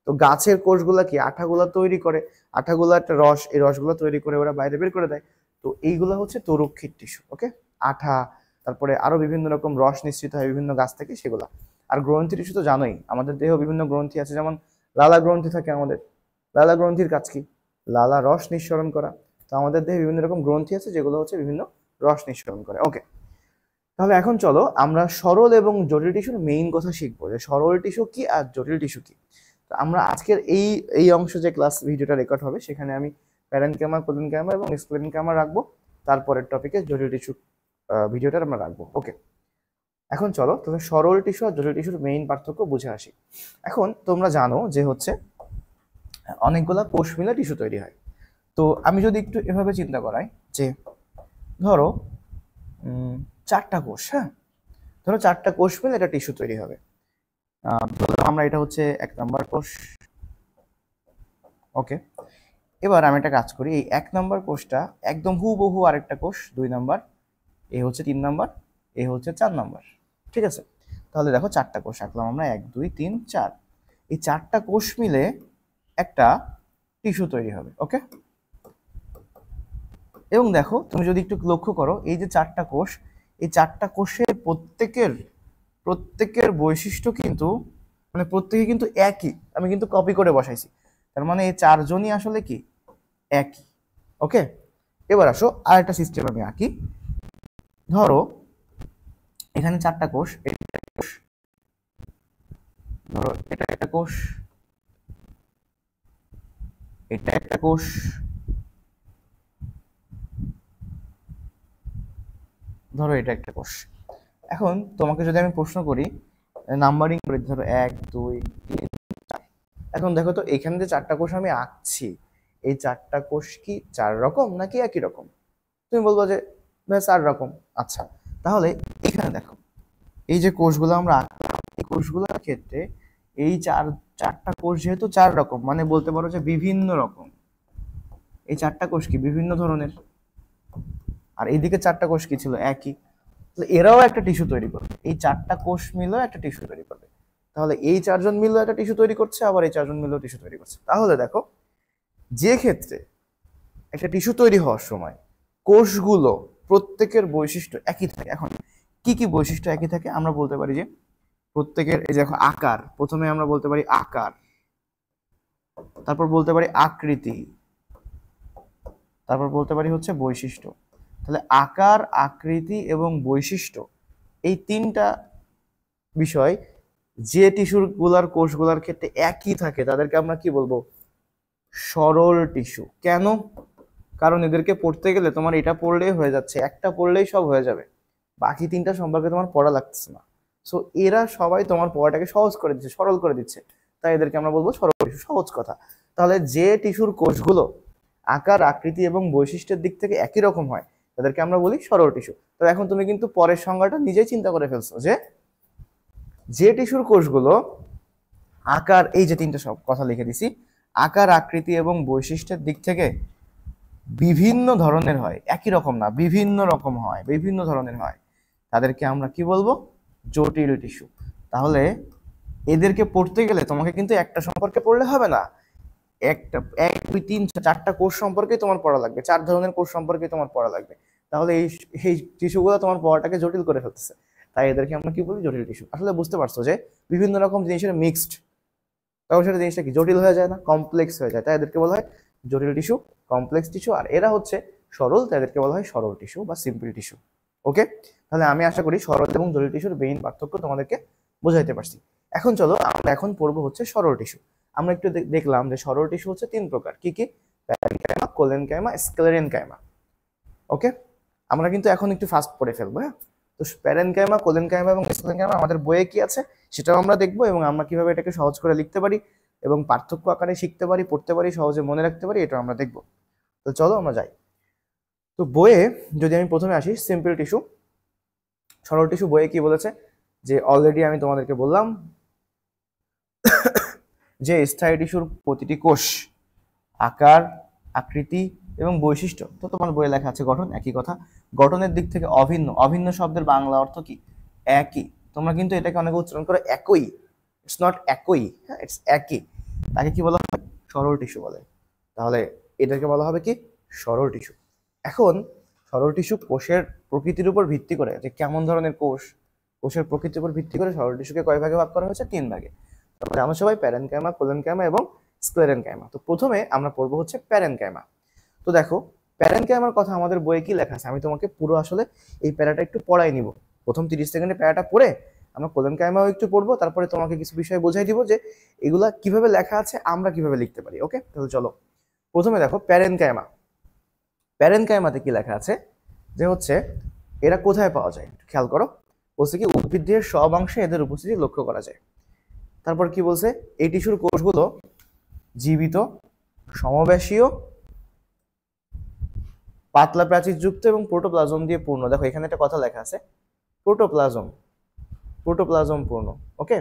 তো গাছের কোষগুলা কি আঠাগুলা তৈরি করে, আঠাগুলা একটা রস, এই রসগুলো তৈরি করে ওরা বাইরে বের করে দেয়। তো এইগুলা হচ্ছে তরুক্ষীর টিস্যু। ওকে, আঠা, তারপরে আরো বিভিন্ন রকম রস নিঃসৃত হয় বিভিন্ন গাছ থেকে সেগুলা। আর গ্রন্থি টিস্যু তো জানোই, আমাদের দেহে বিভিন্ন গ্রন্থি আছে, যেমন লালা গ্রন্থি থাকে আমাদের। লালা গ্রন্থির কাজ কি, লালা রস নিঃসরণ করা। তো আমাদের দেহে বিভিন্ন রকম গ্রন্থি আছে যেগুলো হচ্ছে বিভিন্ন রস নিঃসরণ করে। ওকে, তাহলে এখন চলো আমরা সরল এবং জটিল টিস্যুর মেইন কথা শিখবো, যে সরল টিস্যু কি আর জটিল টিস্যু কি। তো আমরা আজকের এই অংশ যে ক্লাস ভিডিওটা রেকর্ড হবে, সেখানে আমি প্যারেনকাইমা, কোলেনকাইমা এবং স্ক্লেরেনকাইমা রাখবো, তারপরের টপিকে জটিল টিস্যু ভিডিওটা আমরা রাখবো। ওকে, এখন চলো তাহলে সরল টিস্যু আর জটিল টিস্যুর মেইন পার্থক্য বুঝে আসি। এখন তোমরা জানো যে হচ্ছে অনেকগুলা কোষ মিলে টিস্যু তৈরি হয়। তো আমি যদি একটু এভাবে চিন্তা করাই, যে ধরো 4টা কোষ, হ্যাঁ, ধরো 4টা কোষ মিলে একটা টিস্যু তৈরি হবে। আমরা এটা হচ্ছে 1 নম্বর কোষ। ওকে, এবার আমি একটা কাজ করি, এই 1 নম্বর কোষটা একদম হুবহু আরেকটা কোষ 2 নম্বর, এ হচ্ছে 3 নম্বর, এ হচ্ছে 4 নম্বর। ঠিক আছে, তাহলে দেখো 4টা কোষ আঁকলাম আমরা, 1 2 3 4। এই 4টা কোষ মিলে একটা টিস্যু তৈরি হবে। ওকে, এবং দেখো তুমি যদি একটু লক্ষ্য করো, এই যে 4টা কোষ, এই 4টা কোষের প্রত্যেকের বৈশিষ্ট্য কিন্তু মানে প্রত্যেকে কিন্তু একই, আমি কিন্তু কপি করে বসাইছি, তার মানে এই 4 জনই আসলে কি একই। ওকে, এবার আসো আরেকটা সিস্টেম আমি আঁকি। ধরো এখানে 4টা কোষ, ধরো এটা একটা কোষ, এটা একটা কোষ, ধরো এটা একটা কোষ। এখন তোমাকে যদি আমি প্রশ্ন করি, নাম্বারিং করে, ধরো 1 2 3 4। এখন দেখো তো এখানে যে 4টা কোষ আমি আঁকছি, এই 4টা কোষ কি 4 রকম নাকি একই রকম? তুমি বলবো যে 4 রকম। আচ্ছা, তাহলে এখানে দেখো এই যে কোষগুলো আমরা আঁকলাম, এই কোষগুলোর ক্ষেত্রে এই 4টা কোষ যেহেতু 4 রকম, মানে বলতে পারো যে বিভিন্ন রকম। এই 4টা কোষ কি বিভিন্ন ধরনের, আর এইদিকে 4টা কোষ কি ছিল একই, এরাও একটা টিস্যু তৈরি করবে। এই 4টা কোষ মিলেও একটা টিস্যু তৈরি করবে। তাহলে এই 4 জন মিলেও একটা টিস্যু তৈরি করছে, আবার এই 4 জন মিলেও টিস্যু তৈরি করছে। তাহলে দেখো যে ক্ষেত্রে একটা টিস্যু তৈরি হওয়ার সময় কোষগুলো প্রত্যেকের বৈশিষ্ট্য একই থাকে। এখন কি কি বৈশিষ্ট্য একই থাকে? আমরা বলতে পারি যে প্রত্যেকের, এই দেখো আকার, প্রথমে আমরা বলতে পারি আকার, তারপর বলতে পারি আকৃতি, তারপর বলতে পারি হচ্ছে বৈশিষ্ট্য। তাহলে আকার, আকৃতি এবং বৈশিষ্ট্য, এই 3টা বিষয় যে টিস্যুর গুলার কোষগুলার ক্ষেত্রে একই থাকে, তাদেরকে আমরা কি বলবো? সরল টিস্যু। কেন? কারণ এদেরকে পড়তে গেলে তোমার এটা পড়লেই হয়ে যাচ্ছে, একটা পড়লেই সব হয়ে যাবে, বাকি 3টা সম্পর্কে তোমার পড়া লাগছে না। সো এরা সবাই তোমার পড়াটাকে সহজ করে দিচ্ছে, সরল করে দিচ্ছে, তাই এদেরকে আমরা বলবো সরল টিস্যু। সহজ কথা। তাহলে যে টিস্যুর কোষগুলো আকার, আকৃতি এবং বৈশিষ্ট্যের দিক থেকে একই রকম হয়, তাদেরকে আমরা বলি সরল টিস্যু। তো এখন তুমি কিন্তু পরের সংজ্ঞাটা নিজেই চিন্তা করে ফেলছো, যে টিস্যুর কোষগুলো আকার, এই যে 3টা সব কথা লিখে দিছি, আকার, আকৃতি এবং বৈশিষ্ট্যের দিক থেকে বিভিন্ন ধরনের হয়, একই রকম না, বিভিন্ন রকম হয়, বিভিন্ন ধরনের হয়, তাদেরকে আমরা কি বলবো? জটিল টিস্যু। তাহলে এদেরকে পড়তে গেলে তোমাকে কিন্তু একটা সম্পর্কে পড়লে হবে না, একটা 1 2 3 4টা কোষ সম্পর্কে তোমার পড়া লাগবে, 4 ধরনের কোষ সম্পর্কে তোমার পড়া লাগবে। তাহলে এই এই টিস্যুগুলো তোমার পড়াটাকে জটিল করে ফেলতেছে, তাই এদেরকে আমরা কি বলি, জটিল টিস্যু। আসলে বুঝতে পারছো যে বিভিন্ন রকম জিনিসের মিক্সড, তখন সেটা জিনিসটা কি জটিল হয়ে যায় না, কমপ্লেক্স হয়ে যায়, তাই এদেরকে বলা হয় জটিল টিস্যু, কমপ্লেক্স টিস্যু। আর এরা হচ্ছে সরল, তাই এদেরকে বলা হয় সরল টিস্যু বা সিম্পল টিস্যু। ওকে, তাহলে আমি আশা করি সরল এবং জটিল টিস্যুর মেইন পার্থক্য তোমাদেরকে বোঝাইতে পারছি। এখন চলো আমরা এখন পড়বো হচ্ছে সরল টিস্যু। আমরা একটু দেখলাম যে সরল টিস্যু হচ্ছে 3 প্রকার, কি কি, প্যারেনকাইমা, কোলেনকাইমা, স্ক্লেরেনকাইমা। ওকে, আমরা কিন্তু এখন একটু ফাস্ট পড়ে ফেলবো। হ্যাঁ, তো প্যারেনকাইমা, কোলেনকাইমা এবং স্ক্লেরেনকাইমা আমাদের বইয়ে কি আছে সেটাও আমরা দেখবো, এবং আমরা কিভাবে এটাকে সহজ করে লিখতে পারি এবং পার্থক্য আকারে শিখতে পারি, পড়তে পারি, সহজে মনে রাখতে পারি, এটা আমরা দেখবো। তো চলো আমরা যাই। তো বইয়ে যদি আমি প্রথমে আসি, সিম্পল টিস্যু, সরল টিস্যু বইয়ে কি বলেছে, যে অলরেডি আমি তোমাদেরকে বললাম যে স্থায়ী টিস্যুর প্রতিটি কোষ আকার, আকৃতি এবং বৈশিষ্ট্য, তো তোমার বইয়ে লেখা আছে গঠন, একই কথা। গঠনের দিক থেকে অভিন্ন, অভিন্ন শব্দের বাংলা অর্থ কি, একই। তোমরা কিন্তু এটাকে অনেকে উচ্চারণ করো একই, ইটস নট একই, হ্যাঁ ইটস একই। তাকে কি বলা হয়, সরল টিস্যু বলে। তাহলে এটাকে বলা হবে কি, সরল টিস্যু। এখন সরল টিস্যু কোষের প্রকৃতির উপর ভিত্তি করে, যে কেমন ধরনের কোষ, কোষের প্রকৃতির উপর ভিত্তি করে সরল টিস্যুকে কয় ভাগে ভাগ করা হয়েছে, 3 ভাগে। তারপরে আমরা সবাই প্যারেনকাইমা, কোলেনকাইমা এবং স্ক্লেরেনকাইমা। তো প্রথমে আমরা পড়বো হচ্ছে প্যারেনকাইমা। তো দেখো, প্যারেনকাইমার কথা আমাদের বইয়ে কি লেখা আছে, আমি তোমাকে পুরো আসলে এই প্যারাটা একটু পড়াই নিব। প্রথম 30 সেকেন্ডে প্যারাটা পড়ে আমরা কোলেনকাইমাও একটু পড়বো, তারপরে তোমাকে কিছু বিষয় বোঝাই দিব যে এগুলা কিভাবে লেখা আছে, আমরা কিভাবে লিখতে পারি। ওকে, তাহলে চলো প্রথমে দেখো প্যারেনকাইমা। প্যারেনকাইমাতে কি লেখা আছে, যে হচ্ছে এরা কোথায় পাওয়া যায়, খেয়াল করো। বলছে কি, উদ্ভিদের সব অংশে এদের উপস্থিতি লক্ষ্য করা যায়। তারপর কি বলছে, এই টিস্যুর কোষগুলো জীবিত, সমবেশীয়, পাতলা প্রাচীরযুক্ত এবং প্রোটোপ্লাজম দিয়ে পূর্ণ। দেখো এখানে একটা কথা লেখা আছে, প্রোটোপ্লাজম, প্রোটোপ্লাজম পূর্ণ। ওকে,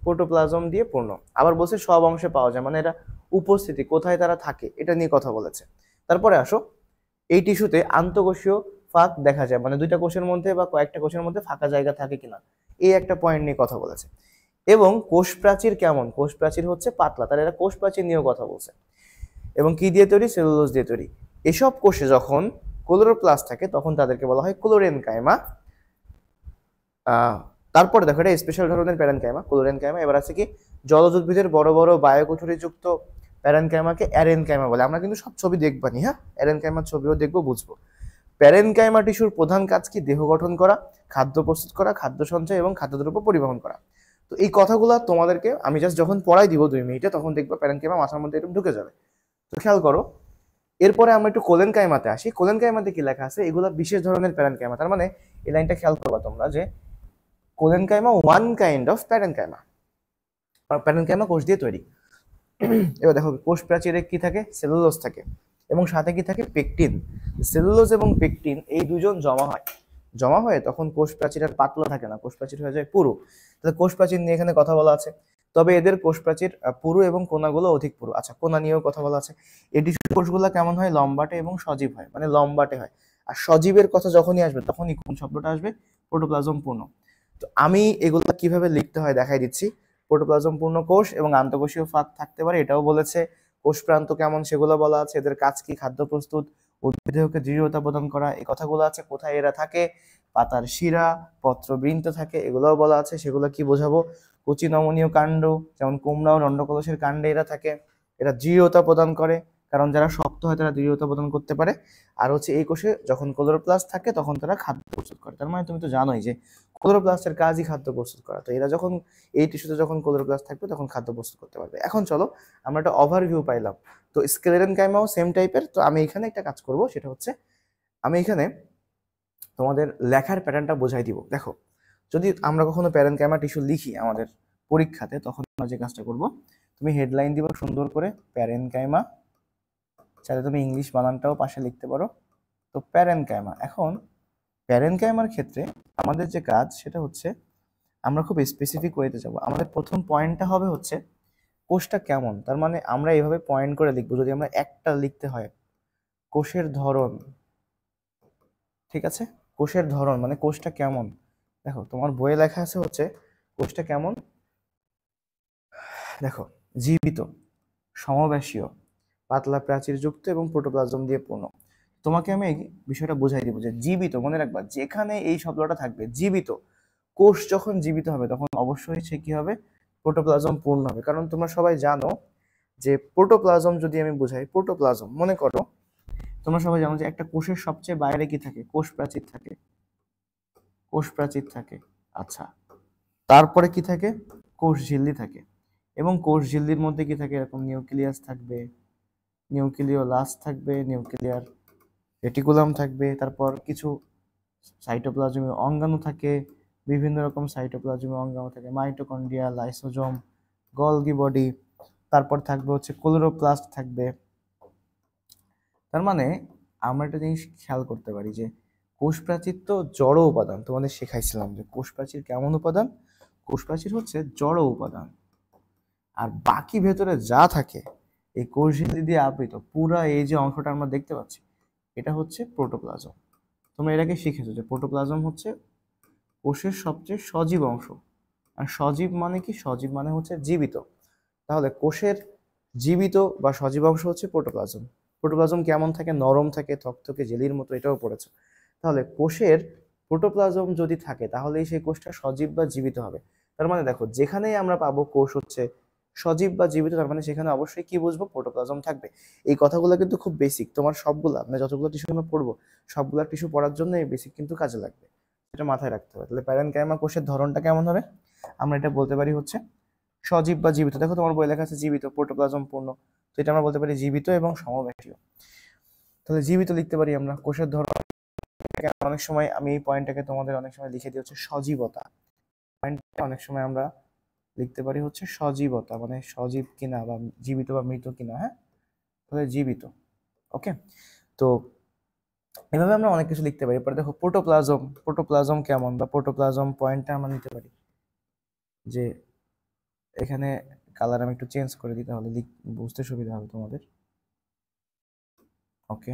প্রোটোপ্লাজম দিয়ে পূর্ণ। আবার বলছে সব অংশে পাওয়া যায়, মানে এটা উপস্থিতি, কোথায় তারা থাকে এটা নিয়ে কথা বলেছে। তারপরে আসো, এই টিস্যুতে আন্তঃকোষীয় ফাঁক দেখা যায়, মানে 2টা কোষের মধ্যে বা কয়েকটা কোষের মধ্যে ফাঁকা জায়গা থাকে কিনা, এই একটা পয়েন্ট নিয়ে কথা বলেছে। এবং কোষ প্রাচীর কেমন, কোষ প্রাচীর হচ্ছে পাতলা, তাহলে এরা কোষ প্রাচীর নিয়েও কথা বলছে। এবং কি দিয়ে তৈরি, সেলুলোজ দিয়ে তৈরি। এসব কোষে যখন ক্লোরোপ্লাস্ট থাকে তখন তাদেরকে বলা হয় ক্লোরেনকাইমা। তারপরে দেখো, এটা স্পেশাল ধরনের প্যারেনকাইমা, ক্লোরেনকাইমা। এবার আছে কি, জলজ উদ্ভিদের বড় বড় বায়োকুঠুরিযুক্ত প্যারেনকাইমাকে অ্যারেনকাইমা বলে। আমরা কিন্তু সব ছবি দেখবানি, হ্যাঁ অ্যারেনকাইমার ছবিও দেখবো, বুঝবো। প্যারেনকাইমা টিস্যুর প্রধান কাজ কি, দেহ গঠন করা, খাদ্য প্রস্তুত করা, খাদ্য সঞ্চয় এবং খাদ্যদ্রব্য পরিবহন করা। তো এই কথাগুলো তোমাদেরকে আমি জাস্ট যখন পড়াই দিব 2 মিনিটে, তখন দেখবো প্যারেনকাইমা মাথার মধ্যে একটু ঢুকে যাবে। তো খেয়াল করো, এরপরে আমরা একটু কোলেনকাইমাতে আসি। কোলেনকাইমাতে কি লেখা আছে, এগুলো বিশেষ ধরনের প্যারেনকাইমা। তার মানে এই লাইনটা খেয়াল করবা তোমরা, যে collenchyma one kind of parenchyma, parenchyma কোষ দিয়ে তৈরি। এবার দেখো, কোষ প্রাচীরে কি থাকে, সেলুলোজ থাকে, এবং সাথে কি থাকে, পেকটিন। সেলুলোজ এবং পেকটিন এই দুজন জমা হয়, জমা হয়ে তখন কোষ প্রাচীর আর পাতলা থাকে না, কোষ প্রাচীর হয়ে যায় পুরু। তাহলে কোষ প্রাচীর নিয়ে এখানে কথা বলা আছে, তবে এদের কোষ প্রাচীর পুরু এবং কোনাগুলো অধিক পুরু। আচ্ছা, কোনা নিয়েও কথা বলা আছে। এই টিস্যু কোষগুলো কেমন হয়, লম্বাটে এবং সজীব হয়, মানে লম্বাটে হয়। আর সজীবের কথা যখনই আসবে তখনই কোন শব্দটা আসবে, প্রোটোপ্লাজম পূর্ণ। তো আমি এগুলো কিভাবে লিখতে হয় দেখাই দিচ্ছি। প্রোটোপ্লাজম পূর্ণ কোষ এবং আন্তঃকোষীয় ফাঁক থাকতে পারে, এটাও বলেছে। কোষ প্রান্ত কেমন সেগুলো বলা আছে, এদের কাজ কি, খাদ্য প্রস্তুত, উদ্ভিদকে দৃঢ়তা প্রদান করা, এই কথাগুলো আছে। কোথায় এরা থাকে, পাতার শিরা, পত্রবৃন্ত থাকে, এগুলোও বলা আছে। সেগুলো কি বোঝাবো, কচি নমনীয় কাণ্ড, যেমন কুমড়া ও দণ্ডকলসের কাণ্ডে এরা থাকে। এরা দৃঢ়তা প্রদান করে, কারণ যারা শক্ত হয় তারা দৃঢ়তা প্রদান করতে পারে। আর হচ্ছে এই কোষে যখন ক্লোরোপ্লাস্ট থাকে তখন তারা খাদ্য প্রস্তুত করে। তার মানে তুমি তো জানোই যে ক্লোরোপ্লাস্টের কাজই খাদ্য প্রস্তুত করা। তো এরা যখন এই টিস্যুতে যখন ক্লোরোপ্লাস্ট থাকবে তখন খাদ্য প্রস্তুত করতে পারবে। এখন চলো আমরা একটা ওভারভিউ পাইলাম। তো স্ক্লেরেনকাইমাও সেম টাইপের। তো আমি এখানে একটা কাজ করব, সেটা হচ্ছে আমি এখানে তোমাদের লেখার প্যাটার্নটা বোঝাই দিব। দেখো, যদি আমরা কখনো প্যারেনকাইমা টিস্যু লিখি আমাদের পরীক্ষাতে, তখন আমরা যে কাজটা করব, তুমি হেডলাইন দিবা সুন্দর করে প্যারেনকাইমা, চাইলে তুমি ইংলিশ বানানটাও পাশে লিখতে পারো। তো প্যারেনকাইমা। এখন প্যারেনকাইমার ক্ষেত্রে আমাদের যে কাজ সেটা হচ্ছে আমরা খুব স্পেসিফিক ওয়েতে যাব। আমাদের প্রথম পয়েন্টটা হবে হচ্ছে কোষটা কেমন। তার মানে আমরা এইভাবে পয়েন্ট করে লিখবো, যদি আমরা একটা লিখতে হয়, কোষের ধরন। ঠিক আছে, কোষের ধরন মানে কোষটা কেমন। দেখো তোমার বইয়ে লেখা আছে হচ্ছে কোষটা কেমন, দেখো জীবিত, সমব্যাসীয়, পাতলা প্রাচীরযুক্ত এবং প্রোটোপ্লাজম দিয়ে পূর্ণ। তোমাকে আমি এই বিষয়টা বোঝাই দিব যে জীবিত, মনে রাখবা যেখানে এই শব্দটা থাকবে জীবিত, কোষ যখন জীবিত হবে তখন অবশ্যই সে কি হবে, প্রোটোপ্লাজম পূর্ণ হবে। কারণ তোমরা সবাই জানো যে প্রোটোপ্লাজম যদি আমি বোঝাই, প্রোটোপ্লাজম মনে করো তোমরা সবাই জানো যে একটা কোষের সবচেয়ে বাইরে কি থাকে, কোষ প্রাচীর থাকে, কোষ প্রাচীর থাকে। আচ্ছা, তারপরে কি থাকে, কোষ ঝিল্লি থাকে, এবং কোষ ঝিল্লির মধ্যে কি থাকে, এরকম নিউক্লিয়াস থাকবে, নিউক্লিওলাস থাকবে, নিউক্লিয়ার রেটিকুলাম থাকবে, তারপর কিছু সাইটোপ্লাজমীয় অঙ্গাণু থাকে, বিভিন্ন রকম সাইটোপ্লাজমীয় অঙ্গাণু থাকে, মাইটোকন্ড্রিয়া, লাইসোজোম, গলগি বডি, তারপর থাকবে হচ্ছে ক্লোরোপ্লাস্ট থাকবে। তার মানে আমরা একটা জিনিস খেয়াল করতে পারি যে কোষ প্রাচীর তো জড় উপাদান, তোমাদের শেখাইছিলাম যে কোষ প্রাচীর কেমন উপাদান, কোষ প্রাচীর হচ্ছে জড় উপাদান, আর বাকি ভেতরে যা থাকে এই কোষ ঝিল্লি দিয়ে আবৃত পুরা এই যে অংশটা আমরা দেখতে পাচ্ছি এটা হচ্ছে প্রোটোপ্লাজম। তোমরা এর আগে শিখেছো যে প্রোটোপ্লাজম হচ্ছে কোষের সবচেয়ে সজীব অংশ। আর সজীব মানে কি, সজীব মানে হচ্ছে জীবিত। তাহলে কোষের জীবিত বা সজীব অংশ হচ্ছে প্রোটোপ্লাজম। প্রোটোপ্লাজম কেমন থাকে, নরম থাকে, থকথকে জেলির মতো, এটাও পড়েছো। তাহলে কোষের প্রোটোপ্লাজম যদি থাকে তাহলেই সেই কোষটা সজীব বা জীবিত হবে। তার মানে দেখো যেখানেই আমরা পাবো কোষ হচ্ছে সজীব বা জীবিত, তার মানে সেখানে অবশ্যই কি বুঝবো, প্রোটোপ্লাজম থাকবে। এই কথাগুলো কিন্তু খুব বেসিক, তোমার সবগুলা মানে যতগুলো টিস্যু আমরা পড়বো সবগুলা টিস্যু পড়ার জন্য এই বেসিক কিন্তু কাজে লাগবে, এটা মাথায় রাখতে হবে। তাহলে প্যারেনকাইমা কোষের ধরনটা কেমন হবে, আমরা এটা বলতে পারি হচ্ছে সজীব বা জীবিত। দেখো তোমার বই লেখা আছে জীবিত, প্রোটোপ্লাজম পূর্ণ, তো এটা আমরা বলতে পারি জীবিত এবং সমব্যাসীয়। তাহলে জীবিত লিখতে পারি আমরা। কোষের ধরন অনেক সময় আমি এই পয়েন্টটাকে তোমাদের অনেক সময় লিখে দিই হচ্ছে সজীবতা, পয়েন্টটা অনেক সময় আমরা লিখতে পারি হচ্ছে সজীবতা, মানে সজীব কিনা বা জীবিত বা মৃত কিনা। হ্যাঁ, তাহলে জীবিত। ওকে, তো এভাবে আমরা অনেক কিছু লিখতে পারি। পরে দেখো প্রোটোপ্লাজম, প্রোটোপ্লাজম কেমন বা প্রোটোপ্লাজম পয়েন্টটা আমরা নিতে পারি যে এখানে কালার আমি একটু চেঞ্জ করে দিই তাহলে বুঝতে সুবিধা হবে তোমাদের। ওকে,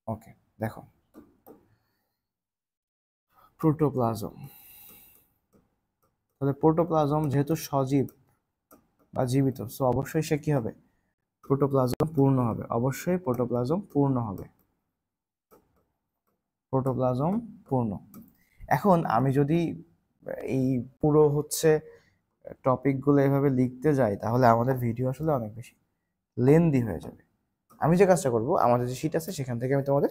ওকে, দেখো প্রোটোপ্লাজম, তাহলে প্রোটোপ্লাজম যেহেতু সজীব বা জীবিত, সো অবশ্যই সে কি হবে, প্রোটোপ্লাজম পূর্ণ হবে, অবশ্যই প্রোটোপ্লাজম পূর্ণ হবে, প্রোটোপ্লাজম পূর্ণ। এখন আমি যদি এই পুরো হচ্ছে টপিকগুলো এভাবে লিখতে যাই তাহলে আমাদের ভিডিও আসলে অনেক বেশি লেন্দি হয়ে যাবে। আমি যে কাজটা করব, আমাদের যে শীট আছে সেখান থেকে আমি তোমাদের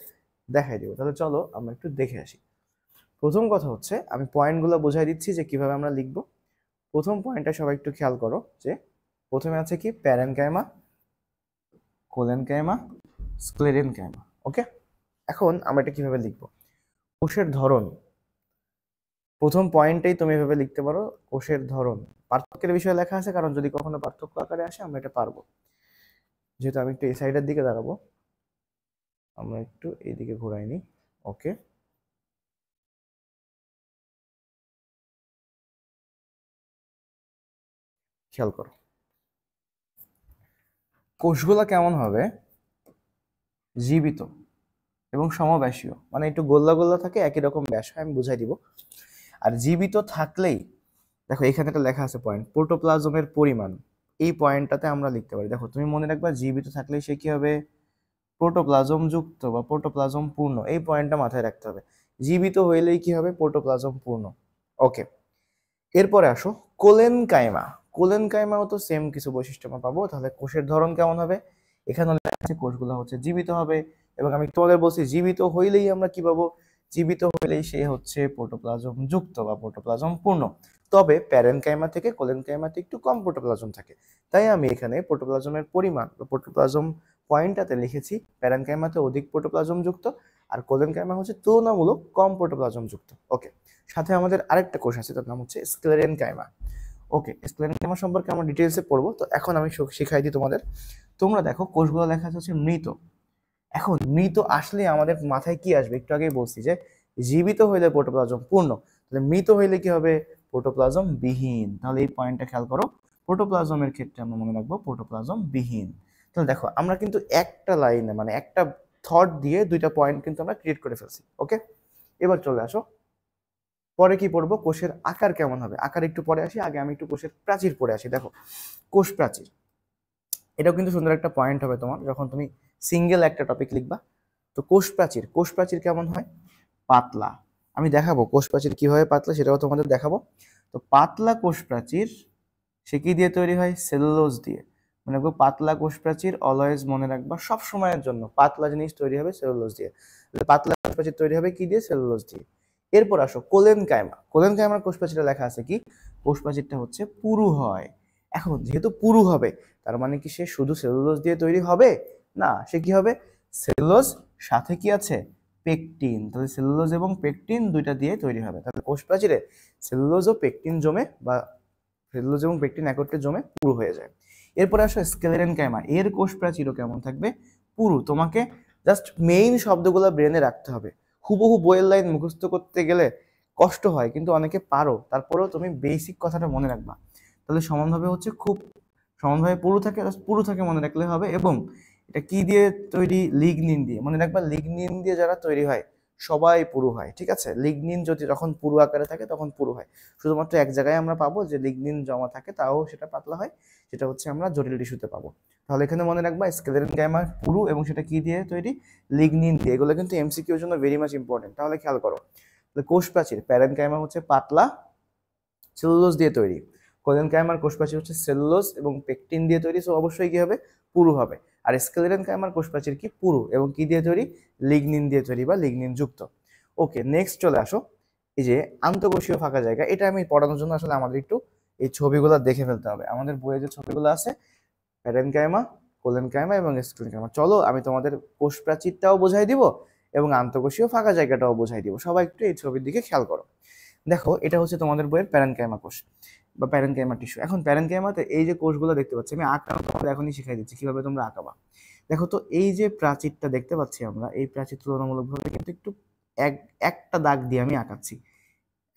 দেখাই দিব। তাহলে চলো আমরা একটু দেখে আসি। প্রথম কথা হচ্ছে আমি পয়েন্টগুলো বোঝাই দিচ্ছি যে কিভাবে আমরা লিখব। প্রথম পয়েন্টটা সবাই একটু খেয়াল করো যে প্রথমে আছে কি, প্যারেনকাইমা, কোলেনকাইমা, স্ক্লেরেনকাইমা। ওকে, এখন আমরা এটা কিভাবে লিখব, কোষের ধরন, প্রথম পয়েন্টেই তুমি এভাবে লিখতে পারো কোষের ধরন। পার্থক্যের বিষয়ে লেখা আছে, কারণ যদি কখনো পার্থক্য আকারে আসে আমরা এটা পারবো। যেহেতু আমি একটু এই সাইডের দিকে দাঁড়াবো, আমরা একটু এইদিকে ঘোরাই নি। ওকে, খেয়াল করো কোষগুলো কেমন হবে, জীবিত এবং সমব্যাসীয়, মানে একটু গোল্লা গোল্লা থাকে, একই রকম ব্যাস হয়, আমি বুঝাই দিব। আর জীবিত থাকলেই দেখো এখানে একটা লেখা আছে পয়েন্ট, প্রোটোপ্লাজমের পরিমাণ, এই পয়েন্টটাতে আমরা লিখতে পারি। দেখো তুমি মনে রাখবা জীবিত থাকলেই সে কি হবে, প্রোটোপ্লাজম যুক্ত বা প্রোটোপ্লাজম পূর্ণ, এই পয়েন্টটা মাথায় রাখতে হবে। জীবিত হইলেই কি হবে, প্রোটোপ্লাজম পূর্ণ। ওকে, এরপরে আসো কোলেনকাইমা। কোলেনকাইমাও তো সেম কিছু বৈশিষ্ট্য আমরা পাবো। তাহলে কোষের ধরন কেমন হবে, এখানে লেখা আছে কোষগুলো হচ্ছে জীবিত হবে, এবং আমি তোমাদের বলছি জীবিত হইলেই আমরা কি পাবো, জীবিত হইলেই সে হচ্ছে প্রোটোপ্লাজম যুক্ত বা প্রোটোপ্লাজম পূর্ণ। তবে প্যারেনকাইমা থেকে কোলেনকাইমাতে একটু কম প্রোটোপ্লাজম থাকে, তাই আমি এখানে প্রোটোপ্লাজমের পরিমাণ বা প্রোটোপ্লাজম পয়েন্টটাতে লিখেছি প্যারেনকাইমাতে অধিক প্রোটোপ্লাজম যুক্ত, আর কোলেনকাইমা হচ্ছে তুলনামূলক কম প্রোটোপ্লাজম যুক্ত। ওকে, সাথে আমাদের আরেকটা কোষ আছে, তার নাম হচ্ছে স্ক্লেরেনকাইমা। ওকে, স্ক্লেরেনকাইমা সম্পর্কে আমরা ডিটেলসে পড়বো, তো এখন আমি শিখাই দিই তোমাদের। তোমরা দেখো কোষগুলো লেখা হচ্ছে মৃত। এখন মৃত আসলে আমাদের মাথায় কি আসবে, একটু আগেই বলছি যে জীবিত হইলে প্রোটোপ্লাজম পূর্ণ, তাহলে মৃত হইলে কি হবে, প্রোটোপ্লাজম বিহীন। তাহলে এই পয়েন্টটা খেয়াল করো, প্রোটোপ্লাজমের ক্ষেত্রে আমরা মনে রাখবো প্রোটোপ্লাজম বিহীন। তাহলে দেখো আমরা কিন্তু একটা লাইনে মানে একটা থট দিয়ে দুইটা পয়েন্ট কিন্তু আমরা ক্রিয়েট করে ফেলছি। ওকে, এবার চলে আসো পরে কি পড়বো, কোষের আকার কেমন হবে, আকার একটু পরে আসি, আগে আমি একটু কোষের প্রাচীর পড়ে আসি। দেখো কোষ প্রাচীর, এটাও কিন্তু সুন্দর একটা পয়েন্ট হবে তোমার যখন তুমি সিঙ্গেল একটা টপিক লিখবা। তো কোষ প্রাচীর, কোষ প্রাচীর কেমন হয়, পাতলা। আমি দেখাবো কোষ প্রাচীর কিভাবে পাতলা, সেটাও তোমাদের দেখাবো। তো পাতলা কোষ প্রাচীর সে কি দিয়ে তৈরি হয়, সেলুলোজ দিয়ে। মনে রাখবো পাতলা কোষ প্রাচীর, অলওয়েজ মনে রাখবা সব সময়ের জন্য পাতলা জিনিস তৈরি হবে সেলুলোজ দিয়ে। পাতলা কোষ প্রাচীর তৈরি হবে কি দিয়ে, সেলুলোজ দিয়ে। এরপর আসো কোলেন কাইমা, কোলেন কাইমার কোষ প্রাচীরে লেখা আছে কি, কোষ প্রাচীরটা হচ্ছে পুরু হয়। এখন যেহেতু পুরু হবে, তার মানে কি সে শুধু সেলুলোজ দিয়ে তৈরি হবে না, সে কি হবে, সেলুলোজ সাথে কি আছে, পেকটিন। তাহলে সেলুলোজ এবং পেকটিন দুইটা দিয়ে তৈরি হবে। তাহলে কোষ প্রাচীরে সেলুলোজ ও পেকটিন জমে বা সেলুলোজ এবং পেকটিন একত্রে জমে পুরু হয়ে যায়। এরপরে আসো স্কেলেরেন কাইমা, এর কোষ প্রাচীরও কেমন থাকবে, পুরু। তোমাকে জাস্ট মেইন শব্দগুলো ব্রেনে রাখতে হবে। হুবহু বইয়ের লাইন মুখস্থ করতে গেলে কষ্ট হয়, কিন্তু অনেকে পারো, তারপরেও তুমি বেসিক কথাটা মনে রাখবা। তাহলে সমানভাবে হচ্ছে খুব সমানভাবে পুরু থাকে, পুরু থাকে মনে রাখলে হবে। এবং এটা কি দিয়ে তৈরি, লিগনিন দিয়ে। মনে রাখবা লিগনিন দিয়ে যারা তৈরি হয় সবাই পুরু হয়, ঠিক আছে। লিগনিন যদি যখন পুরু আকারে থাকে তখন পুরু হয়। শুধুমাত্র এক জায়গায় আমরা পাবো যে লিগনিন জমা থাকে, তাও সেটা পাতলা হয়, সেটা হচ্ছে আমরা জটিল টিস্যুতে পাবো। তাহলে এখানে মনে রাখবা স্কেলেরেন কাইমা পুরু, এবং সেটা কি দিয়ে তৈরি, লিগনিন দিয়ে। এগুলো কিন্তু এমসিকিউ এর জন্য ভেরি মাচ ইম্পর্টেন্ট, তাহলে খেয়াল করো। কোষ প্রাচীর প্যারেনকাইমা হচ্ছে পাতলা সেলুলোজ দিয়ে তৈরি, কোলেনকাইমার কোষ প্রাচীর হচ্ছে সেলুলোজ এবং পেকটিন দিয়ে তৈরি, সো অবশ্যই কি হবে, পুরু হবে। আর স্ক্লেরেনকাইমার কোষ প্রাচীর কি, পুরু, এবং কি দিয়ে তৈরি, লিগনিন দিয়ে তৈরি বা লিগনিন যুক্ত। ওকে, নেক্সট চলে আসো। এই যে আন্তঃকোষীয় ফাঁকা জায়গা, এটা আমি পড়ানোর জন্য আসলে আমাদের একটু এই ছবিগুলো দেখে ফেলতে হবে। আমাদের বইয়ে যে ছবিগুলো আছে, প্যারেনকাইমা, কোলেনকাইমা এবং স্ক্লেরেনকাইমা, চলো আমি তোমাদের কোষ প্রাচীরটাও বোঝাই দিব এবং আন্তঃকোষীয় ফাঁকা জায়গাটাও বোঝাই দিব। সবাই একটু এই ছবির দিকে খেয়াল করো। দেখো এটা হচ্ছে তোমাদের বইয়ের প্যারেনকাইমা কোষ বা প্যারেনকাইমা টিস্যু। এখন প্যারেনকাইমাতে এই যে কোষগুলো দেখতে পাচ্ছি, আমি আঁকানো তোমাদের এখনই শিখাই দিচ্ছি কিভাবে তোমরা আঁকাবা। দেখো তো এই যে প্রাচীরটা দেখতে পাচ্ছি আমরা, এই প্রাচীর তুলনামূলকভাবে কিন্তু একটু একটা দাগ দিয়ে আমি আঁকাচ্ছি।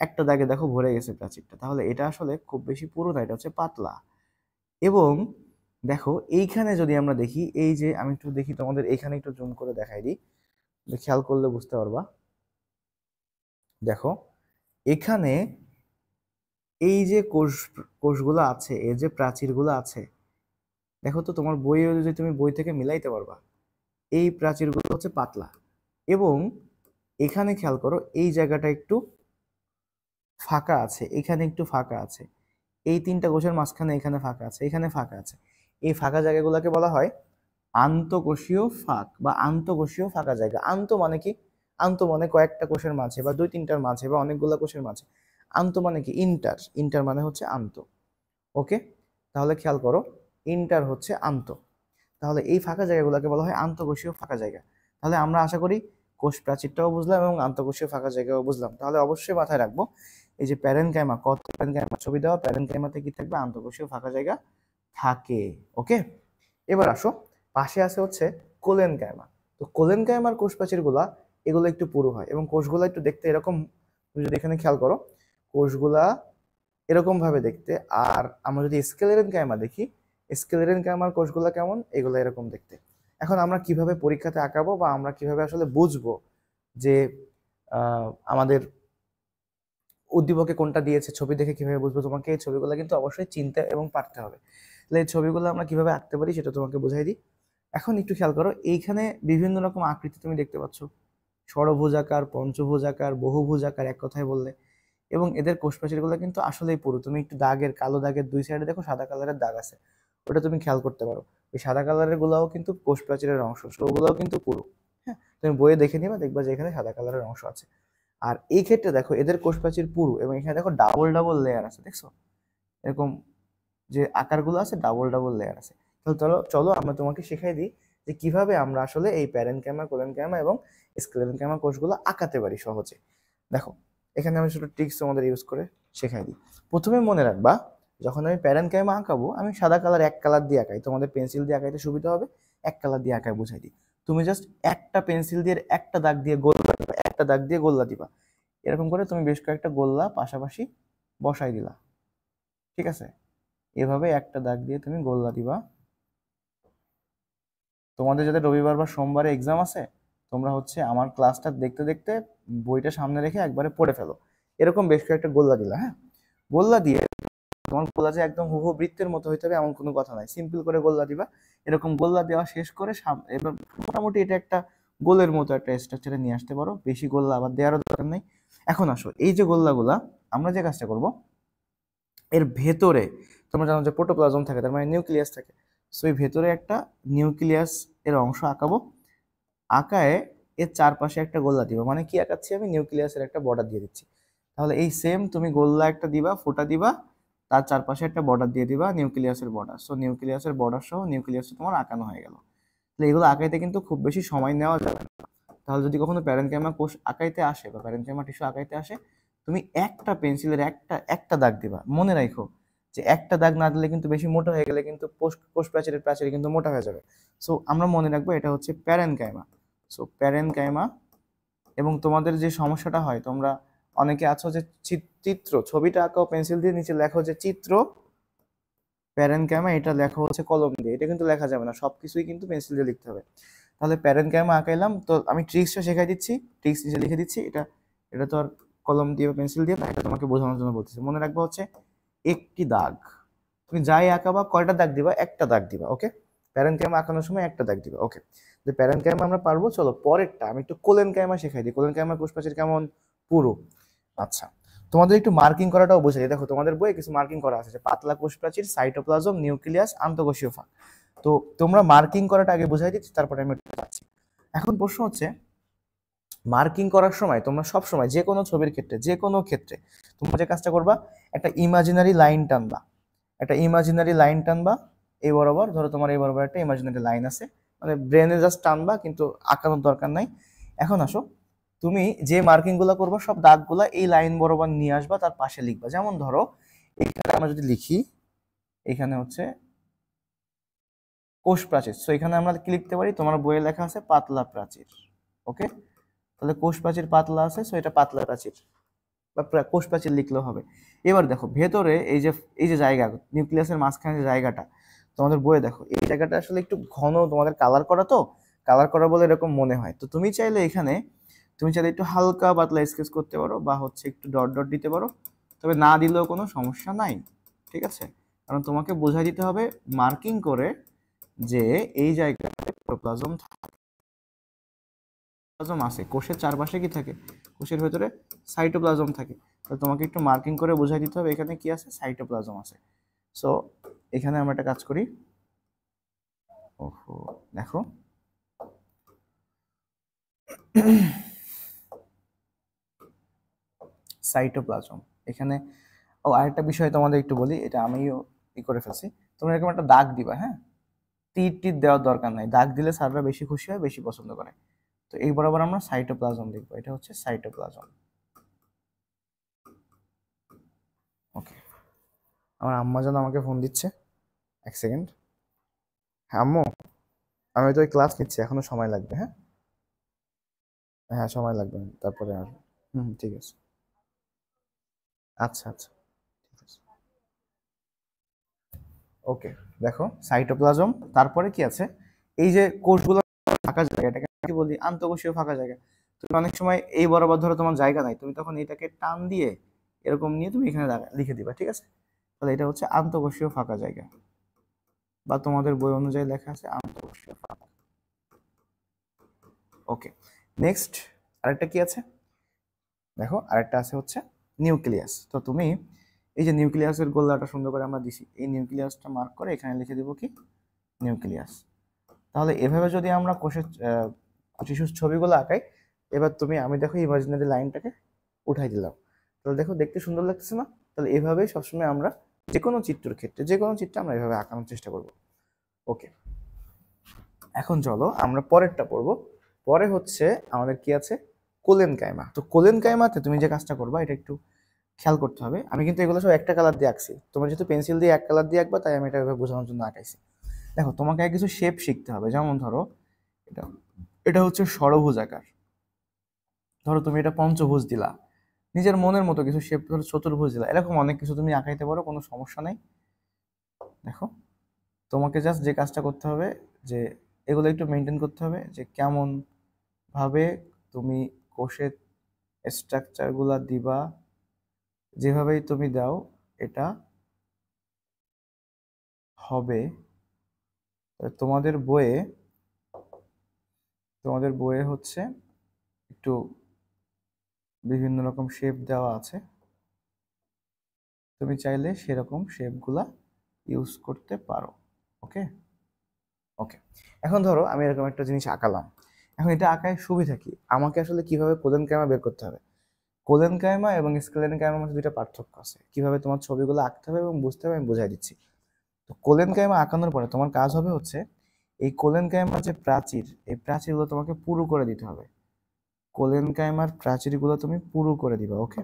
একটা দাগে দেখো ভরে গেছে প্রাচীরটা, তাহলে এটা আসলে খুব বেশি পুরো না, এটা হচ্ছে পাতলা। এবং দেখো এইখানে যদি আমরা দেখি, এই যে আমি একটু দেখি তোমাদের এইখানে একটু জুম করে দেখাই দিই, খেয়াল করলে বুঝতে পারবা। দেখো এখানে এই যে কোষগুলো আছে, এই যে প্রাচীরগুলো আছে, দেখো তো তোমার বইয়ে যদি তুমি বই থেকে মিলাইতে পারবা, এই প্রাচীরগুলো হচ্ছে পাতলা। এবং এখানে খেয়াল করো, এই জায়গাটা একটু ফাঁকা আছে, এখানে একটু ফাঁকা আছে, এই তিনটা কোষের মাঝখানে এখানে ফাঁকা আছে, এখানে ফাঁকা আছে। এই ফাঁকা জায়গাগুলোকে বলা হয় আন্তঃকোষীয় ফাঁক বা আন্তঃকোষীয় ফাঁকা জায়গা। আন্ত মানে কি, আন্ত মানে কয়েকটা কোষের মাঝে বা দুই তিনটার মাঝে বা অনেকগুলা কোষের মাঝে। আন্ত মানে কি, ইন্টার, ইন্টার মানে হচ্ছে আন্ত। ওকে, তাহলে খেয়াল করো, ইন্টার হচ্ছে আন্ত। তাহলে এই ফাঁকা জায়গাগুলোকে বলা হয় আন্তঃকোষীয় ফাঁকা জায়গা। তাহলে আমরা আশা করি কোষ প্রাচীরটাও বুঝলাম এবং আন্তঃকোষীয় ফাঁকা জায়গাও বুঝলাম। তাহলে অবশ্যই মাথায় রাখবো, এই যে প্যারেনকাইমা, কত প্যারেনকাইমা ছবি দেওয়া, প্যারেনকাইমাতে কি থাকবে, আন্তঃকোষীয় ফাঁকা জায়গা থাকে। ওকে, এবার আসো, পাশে আছে হচ্ছে কোলেনকাইমা। তো কোলেনকাইমার কোষ প্রাচীরগুলা এগুলো একটু পুরু হয় এবং কোষগুলা একটু দেখতে এরকম, তুমি যদি এখানে খেয়াল করো, কোষগুলা এরকম ভাবে দেখতে। আর আমরা যদি স্কেলেরেনকাইমা দেখি, স্কেলেরেনকাইমার কোষগুলা কেমন, এগুলো এরকম দেখতে। এখন আমরা কিভাবে পরীক্ষাতে আঁকাবো বা আমরা কিভাবে আসলে বুঝবো যে আমাদের উদ্দীপকে কোনটা দিয়েছে, ছবি দেখে কিভাবে বুঝবো, তোমাকে এই ছবিগুলো কিন্তু অবশ্যই চিনতে এবং পারতে হবে। তাহলে এই ছবিগুলো আমরা কিভাবে আঁকতে পারি সেটা তোমাকে বোঝাই দিই। এখন একটু খেয়াল করো, এইখানে বিভিন্ন রকম আকৃতি তুমি দেখতে পাচ্ছ, ষড়ভুজাকার, পঞ্চভুজাকার, বহুভুজাকার, এক কথায় বললে। এবং এদের কোষ প্রাচীরগুলো কিন্তু আসলেই পুরু। তুমি একটু দাগের, কালো দাগের দুই সাইডে দেখো সাদা কালারের দাগ আছে, ওটা তুমি খেয়াল করতে পারো। ওই সাদা কালারের গুলাও কিন্তু কোষ প্রাচীরের অংশ, ওগুলোও কিন্তু পুরু। হ্যাঁ, তুমি বইয়ে দেখে নিবা, দেখবা যে এখানে সাদা কালারের অংশ আছে। আর এই ক্ষেত্রে দেখো এদের কোষ প্রাচীর পুরু এবং এখানে দেখো ডাবল ডাবল লেয়ার আছে, দেখছো এরকম যে আকারগুলো আছে, ডাবল ডাবল লেয়ার আছে। তাহলে চলো চলো আমরা তোমাকে শেখাই দিই যে কিভাবে আমরা আসলে এই প্যারেনকাইমা, কোলেনকাইমা এবং স্ক্লেরেনকাইমা কোষগুলো আঁকাতে পারি সহজে। দেখো এখানে আমি ছোট ট্রিক্স তোমাদের ইউজ করে শেখাই দিই। প্রথমে মনে রাখবা, যখন আমি প্যারেনকাইমা আঁকাবো, আমি সাদা কালার এক কালার দিয়ে আঁকাই, তোমাদের পেন্সিল দিয়ে আঁকাইতে সুবিধা হবে, এক কালার দিয়ে আঁকায় বুঝাই দিই। তুমি জাস্ট একটা পেন্সিল দিয়ে একটা দাগ দিয়ে গোল্লা দিবা, একটা দাগ দিয়ে গোল্লা দিবা, এরকম করে তুমি বেশ কয়েকটা গোল্লা পাশাপাশি বসাই দিলা, ঠিক আছে। এভাবে একটা দাগ দিয়ে তুমি গোল্লা দিবা। তোমাদের যাদের রবিবার বা সোমবারে এক্সাম আছে, তোমরা হচ্ছে আমার ক্লাসটা দেখতে দেখতে বইটা সামনে রেখে একবারে পড়ে ফেলো। এরকম বেশ কয়েকটা গোল্লা দিলা, হ্যাঁ। গোল্লা দিয়ে তোমার গোল্লা যে একদম হুবহু বৃত্তের মতো হইতে হবে এমন কোনো কথা নাই, সিম্পল করে গোল্লা দিবা। এরকম গোল্লা দেওয়া শেষ করে এবার মোটামুটি এটা একটা গোলের মতো একটা স্ট্রাকচারে নিয়ে আসতে পারো, বেশি গোল্লা আবার দেওয়ারও দরকার নেই। এখন আসো, এই যে গোল্লাগুলা আমরা যে কাজটা করব, এর ভেতরে তোমরা জানো যে প্রোটোপ্লাজম থাকে, তার মানে নিউক্লিয়াস থাকে। সো এই ভেতরে একটা নিউক্লিয়াস এর অংশ আঁকাবো, আঁকায় এর চারপাশে একটা গোল্লা দিব। মানে কি আঁকাচ্ছি আমি, নিউক্লিয়াসের একটা বর্ডার দিয়ে দিচ্ছি। তাহলে এই সেম তুমি গোল্লা একটা দিবা, ফোঁটা দিবা, তার চারপাশে একটা বর্ডার দিয়ে দিবা, নিউক্লিয়াসের বর্ডার। সো নিউক্লিয়াসের বর্ডার সহ নিউক্লিয়াস তোমার আঁকানো হয়ে গেল। তাহলে এগুলো আঁকাইতে কিন্তু খুব বেশি সময় নেওয়া যাবে না। তাহলে যদি কখনো প্যারেনকাইমা কোষ আঁকাইতে আসে বা প্যারেনকাইমা টিস্যু আঁকাইতে আসে, তুমি একটা পেন্সিলের একটা একটা দাগ দিবা। মনে রাখো যে একটা দাগ না দিলে কিন্তু বেশি মোটা হয়ে গেলে কিন্তু কোষ প্রাচীরের প্রাচীর কিন্তু মোটা হয়ে যাবে। সো আমরা মনে রাখবো এটা হচ্ছে প্যারেনকাইমা। So parenchyma. এবং তোমাদের যে সমস্যাটা হয়, তোমরা অনেকে আছো যে চিত্র ছবিটা আঁকাও পেন্সিল দিয়ে, নিচে লেখো যে চিত্র প্যারেনকাইমা, এটা লেখা হচ্ছে কলম দিয়ে। এটা কিন্তু লেখা যাবে না, সবকিছুই কিন্তু পেন্সিল দিয়ে লিখতে হবে। তাহলে প্যারেনকাইমা আঁকাইলাম, তো আমি ট্রিক্সটা শেখাই দিচ্ছি, ট্রিক্স নিচে লিখে দিচ্ছি। এটা এটা তো আর কলম দিয়ে বা পেন্সিল দিয়ে না, এটা তোমাকে বোঝানোর জন্য বলতেছি। মনে রাখবো হচ্ছে একটি দাগ। তুমি যাই আঁকাবা কয়টা দাগ দিবা, একটা দাগ দিবা, ওকে। প্যারেনকাইমা আঁকানোর সময় একটা দাগ দিবা, ওকে। যে প্যারেনকাইমা আমরা পারবো, চলো পরেরটা আমি একটু কোলেনকাইমা শেখাই দিই। কোলেনকাইমা কোষ প্রাচীর কেমন, পুরো। আচ্ছা, তোমাদের একটু মার্কিং করাটাও বোঝাই। দেখো তোমাদের বইয়ে কিছু মার্কিং করা আছে যে পাতলা কোষ প্রাচীর, সাইটোপ্লাজম, নিউক্লিয়াস, আন্তঃকোষীয় ফাঁক। তো তোমরা মার্কিং করাটা আগে বোঝাই দিচ্ছি, তারপরে আমি যাচ্ছি। এখন প্রশ্ন হচ্ছে, মার্কিং করার সময় তোমরা সব সময় যে কোনো ছবির ক্ষেত্রে, যে কোনো ক্ষেত্রে তোমরা যে কাজটা করবা, একটা ইমাজিনারি লাইন টানবা। একটা ইমাজিনারি লাইন টানবা এই বরাবর। ধরো তোমার এই বরাবর একটা ইমাজিনারি লাইন আছে, মানে ব্রেনে জাস্ট টানবা, কিন্তু আঁকানোর দরকার নাই। এখন আসো, তুমি যে মার্কিং গুলা করবা সব দাগগুলা এই লাইন বরাবর নিয়ে আসবা, তার পাশে লিখবা। যেমন ধরো এখানে আমরা যদি লিখি, এখানে হচ্ছে কোষ প্রাচীর, সো এখানে আমরা কি লিখতে পারি, তোমার বইয়ে লেখা আছে পাতলা প্রাচীর, ওকে। তাহলে কোষ প্রাচীর পাতলা আছে, সো এটা পাতলা প্রাচীর বা কোষ প্রাচীর লিখলেও হবে। এবার দেখো ভেতরে এই যে জায়গা, নিউক্লিয়াসের মাঝখানে যে জায়গাটা, তোমাদের বইয়ে দেখো এই জায়গাটা আসলে একটু ঘন, তোমাদের কালার করা, তো কালার করা বলে এরকম মনে হয়। তো তুমি চাইলে এখানে, তুমি চাইলে একটু হালকা পাতলা স্কেচ করতে পারো, বা হচ্ছে একটু ডট ডট দিতে পারো, তবে না দিলেও কোনো সমস্যা নাই, ঠিক আছে। কারণ তোমাকে বোঝাই দিতে হবে মার্কিং করে যে এই জায়গায় প্রোটোপ্লাজম আছে, কোষের চারপাশে কি থাকে, কোষের ভেতরে সাইটোপ্লাজম থাকে। তো তোমাকে একটু মার্কিং করে বোঝাই দিতে হবে এখানে কি আছে, সাইটোপ্লাজম আছে। সো এখানে আমরা একটা কাজ করি, ওহো দেখো সাইটোপ্লাজম এখানে। ও আরেকটা বিষয় তোমাদের একটু বলি, এটা আমিও করে ফেলছি। তোমরা এরকম একটা দাগ দিবা, হ্যাঁ। তীর টির দেওয়ার দরকার নাই, দাগ দিলে স্যাররা বেশি খুশি হয়, বেশি পছন্দ করে। তো এই বরাবর আমরা সাইটোপ্লাজম লিখবো, এটা হচ্ছে সাইটোপ্লাজম, ওকে। আমার আম্মা যেন আমাকে ফোন দিচ্ছে, এক সেকেন্ড। হ্যাঁ আম্মু, আমি তো ক্লাস নিচ্ছি, এখনো সময় লাগবে, হ্যাঁ। হ্যাঁ সময় লাগবে, তারপরে আসবো। হুম ঠিক আছে। আচ্ছা আচ্ছা, ঠিক আছে, ওকে। দেখো সাইটোপ্লাজম, তারপরে কি আছে, এই যে কোষগুলো ফাঁকা জায়গা, এটাকে কি বলি, আন্তঃকোষীয় ফাঁকা জায়গা। তুমি অনেক সময় এই বরাবর ধরো তোমার জায়গা নাই, তুমি তখন এটাকে টান দিয়ে এরকম নিয়ে তুমি এখানে লিখে দিবা, ঠিক আছে। তাহলে এটা হচ্ছে আন্তঃকোষীয় ফাঁকা জায়গা, বা তোমাদের বই অনুযায়ী লেখা আছে আন্তঃকোষীয় ফাঁকা, ওকে। নেক্সট আরেকটা কি আছে, দেখো আরেকটা আছে হচ্ছে নিউক্লিয়াস। তো তুমি এই যে নিউক্লিয়াসের গোল্লাটা সুন্দর করে আমরা দিছি, এই নিউক্লিয়াসটা মার্ক করে এখানে লিখে দিব কি, নিউক্লিয়াস। তাহলে এভাবে যদি আমরা কোষের টিস্যুর ছবিগুলো আঁকাই, এবার আমি দেখো ইমাজিনারি লাইনটাকে উঠাই দিলাম, তাহলে দেখো দেখতে সুন্দর লাগতেছে না। তাহলে এভাবেই সবসময় আমরা যে কোনো চিত্রের ক্ষেত্রে, যে কোনো চিত্র আমরা এভাবে আঁকানোর চেষ্টা করব, ওকে। এখন চলো আমরা পরেরটা পড়বো। পরে হচ্ছে আমাদের কি আছে, কোলেন কাইমা। তো কোলেন কাইমাতে তুমি যে কাজটা করবা এটা একটু খেয়াল করতে হবে। আমি কিন্তু এগুলো সব একটা কালার দিয়ে আঁকছি, তোমার যেহেতু পেন্সিল দিয়ে এক কালার দিয়ে আঁকবা, তাই আমি এটা এভাবে বোঝানোর জন্য আঁকাইছি। দেখো তোমাকে কিছু শেপ শিখতে হবে। যেমন ধরো এটা এটা হচ্ছে ষড়ভুজ আকার, ধরো তুমি এটা পঞ্চভুজ দিলা, নিজের মনের মতো কিছু শেপ, ধরো চতুর্ভুজ দিলা, এরকম অনেক কিছু তুমি আঁকাইতে পারো, কোনো সমস্যা নেই। দেখো তোমাকে জাস্ট যে কাজটা করতে হবে, যে এগুলো একটু মেনটেন করতে হবে, যে কেমন ভাবে তুমি কোষের স্ট্রাকচারগুলা দিবা, যেভাবেই তুমি দাও এটা হবে। তোমাদের বইয়ে হচ্ছে একটু বিভিন্ন রকম শেপ দেওয়া আছে, তুমি চাইলে সেরকম শেপগুলা ইউজ করতে পারো। ওকে ওকে, এখন ধরো আমি এরকম একটা জিনিস আঁকালাম। এখন এটা আঁকায় সুবিধা কি, আমাকে আসলে কিভাবে কোলেন কাইমা বের করতে হবে। কোলেন কাইমা এবং স্কেলেন কাইমার মধ্যে দুইটা পার্থক্য আছে, কিভাবে তোমার ছবিগুলো আঁকতে হবে এবং বুঝতে হবে আমি বুঝাই দিচ্ছি। তো কোলেন কাইমা আঁকানোর পরে তোমার কাজ হবে হচ্ছে এই কোলেন কাইমার যে প্রাচীর, এই প্রাচীরগুলো তোমাকে পুরু করে দিতে হবে। কোলেন কাইমার প্রাচীরগুলো তুমি পুরু করে দিবা। ওকে,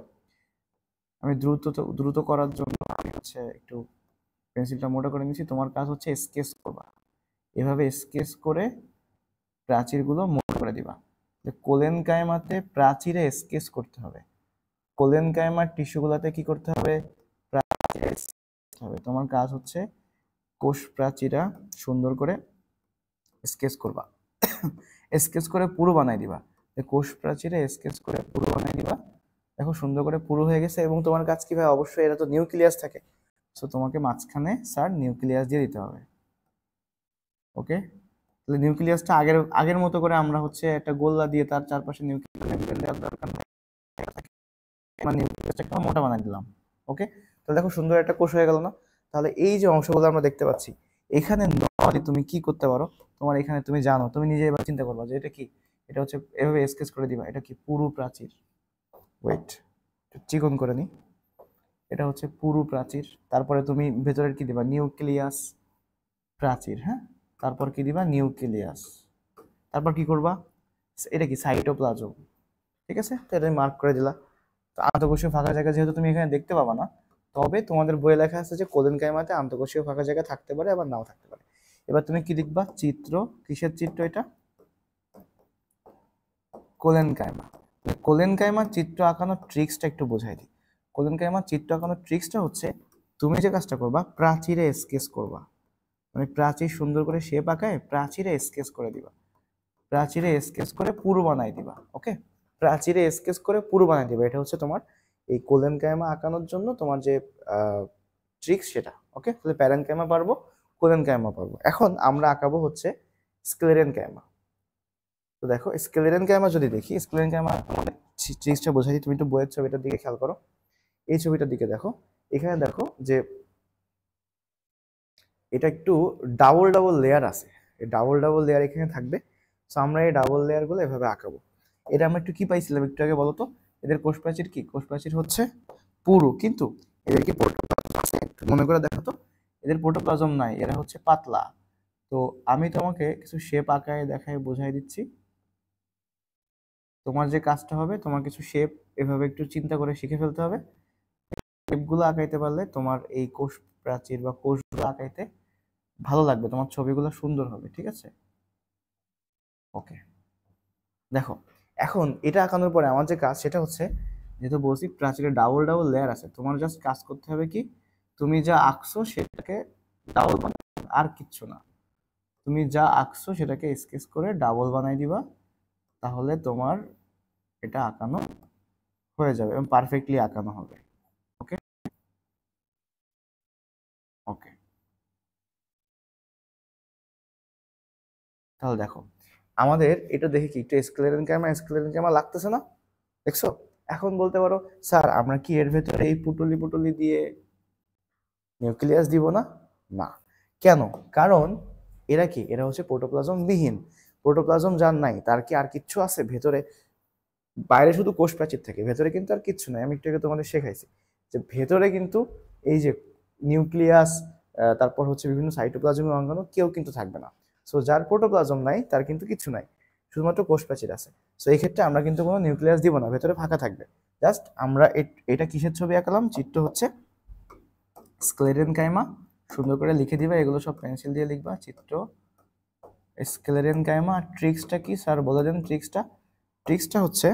আমি দ্রুত করার জন্য আমি হচ্ছে একটু পেন্সিলটা মোটা করে নিচ্ছি। তোমার কাজ হচ্ছে স্কেচ করবা, এভাবে স্কেচ করে প্রাচীরগুলো মোটা করে দিবা। কোলেন কাইমাতে প্রাচীরে স্কেচ করতে হবে, কোলেন কাইমার টিস্যুগুলোতে কি করতে হবে, প্রাচীরে স্কেচ হবে। তোমার কাজ হচ্ছে কোষ প্রাচীরা সুন্দর করে স্কেচ করবা, স্কেচ করে পুরো বানাই দিবা। কোষ প্রাচীরে স্কেচ করে পুরো বানাই দিবা। দেখো সুন্দর করে পুরো হয়ে গেছে। এবং তোমার কাজ কি ভাই, অবশ্যই এটা তো নিউক্লিয়াস থাকে, সো তোমাকে মাঝখানে স্যার নিউক্লিয়াস দিয়ে দিতে হবে। ওকে, তাহলে নিউক্লিয়াসটা আগের মতো করে আমরা হচ্ছে একটা গোল্লা দিয়ে তার চারপাশে নিউক্লিয়াস দেওয়ার দরকার নেই, নিউক্লিয়াসটা একটু মোটা বানাই দিলাম। ওকে, তাহলে দেখো সুন্দর একটা কোষ হয়ে গেল না। তাহলে এই যে অংশগুলো আমরা দেখতে পাচ্ছি, এখানে নর্মালি তুমি কি করতে পারো, তোমার এখানে তুমি জানো, তুমি নিজে এবার চিন্তা করবা যে এটা কি, এটা হচ্ছে এভাবে স্কেচ করে দিবা, এটা কি পুরু প্রাচীর। ওয়েট, চিকন করে নি, এটা হচ্ছে পুরু প্রাচীর। তারপরে তুমি ভেতরের কি দিবা, নিউক্লিয়াস প্রাচীর। হ্যাঁ, তারপর কি দিবা, নিউক্লিয়াস। তারপর কি করবা, এটা কি সাইটোপ্লাজম। ঠিক আছে, তো এটা মার্ক করে দিলা। তো আন্তঃকোষীয় ফাঁকা জায়গা যেহেতু তুমি এখানে দেখতে পাবা না, তবে তোমাদের বইয়ে লেখা আছে যে কোলেন কাইমাতে আন্তঃকোষীয় ফাঁকা জায়গা থাকতে পারে আবার নাও থাকতে পারে। এবার তুমি কি লিখবা, চিত্র, কিসের চিত্র এটা, কোলেন কাইমা। কোলেন কাইমার চিত্র আঁকানোর ট্রিক্সটা একটু বোঝাই দিই। কোলেন কাইমার চিত্র আঁকানোর ট্রিক্সটা হচ্ছে তুমি যে কাজটা করবা, প্রাচীরে স্কেচ করবা, মানে প্রাচীর সুন্দর করে শেপ আঁকায় প্রাচীরে স্কেচ করে দিবা, প্রাচীরে স্কেচ করে পুরো বানাই দিবা। ওকে, প্রাচীরে স্কেচ করে পুরো বানাই দিবা, এটা হচ্ছে তোমার এই কোলেন কাইমা আঁকানোর জন্য তোমার যে ট্রিক্স সেটা। ওকে, তাহলে প্যারেন কাইমা পারবো, কোলেন কাইমা পারবো। এখন আমরা আঁকাবো হচ্ছে স্ক্লেরেন কাইমা। তো দেখো স্ক্লেরেন কাইমা যদি দেখি, স্ক্লেরেন কাইমা ট্রিক্সটা বোঝাই, তুমি একটু বইয়ের ছবিটার দিকে খেয়াল করো, এই ছবিটার দিকে দেখো। এখানে দেখো যে এটা একটু ডাবল ডাবল লেয়ার আছে, এই ডাবল ডাবল লেয়ার এখানে থাকবে। সো আমরা এই ডাবল লেয়ার গুলো এভাবে আঁকাবো। এটা আমরা একটু কি পাইছিলাম একটু আগে বলতো, এদের কোষ প্রাচীর কি, কোষ প্রাচীর হচ্ছে পুরু, কিন্তু এদের কি প্রোটোপ্লাজম আছে, একটু মনে করে দেখো তো, এদের প্রোটোপ্লাজম নাই, এরা হচ্ছে পাতলা। তো আমি তোমাকে কিছু শেপ আঁকায় দেখায় বোঝাই দিচ্ছি। তোমার যে কাজটা হবে, তোমার কিছু শেপ এভাবে একটু চিন্তা করে শিখে ফেলতে হবে। শেপগুলো আঁকাইতে পারলে তোমার এই কোষ প্রাচীর বা কোষগুলো আঁকাইতে ভালো লাগবে, তোমার ছবিগুলো সুন্দর হবে। ঠিক আছে, ওকে। দেখো এখন এটা আঁকানোর পরে আমার যে কাজ সেটা হচ্ছে, যেহেতু বলছি প্রাচীরে ডাবল ডাবল লেয়ার আছে, তোমার জাস্ট কাজ করতে হবে কি, তুমি যা আঁকছো সেটাকে ডাবল বানাই, আর কিচ্ছু না। তুমি যা আঁকছো সেটাকে স্কেচ করে ডাবল বানাই দিবা, তাহলে তোমার এটা আঁকানো হয়ে যাবে এবং পারফেক্টলি আঁকানো হবে। ওকে ওকে, তাহলে দেখো আমাদের এটা দেখে কি একটু স্কেলেটন ক্যামা লাগতেছে না, দেখছো। এখন বলতে পারো স্যার আমরা কি এর ভেতরে এই পুটুলি পুটুলি দিয়ে নিউক্লিয়াস দিব না, না কেন, কারণ এরা কি, এরা হচ্ছে প্রোটোপ্লাজম বিহীন। প্রোটোপ্লাজম যার নাই তার কি আর কিচ্ছু আছে ভেতরে, বাইরে শুধু কোষ প্রাচীর থাকে, ভেতরে কিন্তু আর কিচ্ছু নাই। আমি একটু আগে তোমাদের শেখাইছি যে ভেতরে কিন্তু এই যে নিউক্লিয়াস, তারপর হচ্ছে বিভিন্ন সাইটোপ্লাজমিক অঙ্গাণু কেউ কিন্তু থাকবে না। সো যার প্রোটোপ্লাজম নাই তার কিন্তু কিছু নাই, শুধুমাত্র কোষ প্রাচীর আছে। সো এই ক্ষেত্রে আমরা কিন্তু কোনো নিউক্লিয়াস দিব না, ভেতরে ফাঁকা থাকবে। জাস্ট আমরা এটা কিসের ছবি আঁকালাম, চিত্র হচ্ছে স্ক্লেরেন কাইমা। সুন্দর করে লিখে দিবা, এগুলো সব পেন্সিল দিয়ে লিখবা, চিত্র স্ক্লেরেন কাইমা। ট্রিক্সটা কি স্যার বলে দেন, ট্রিক্সটা হচ্ছে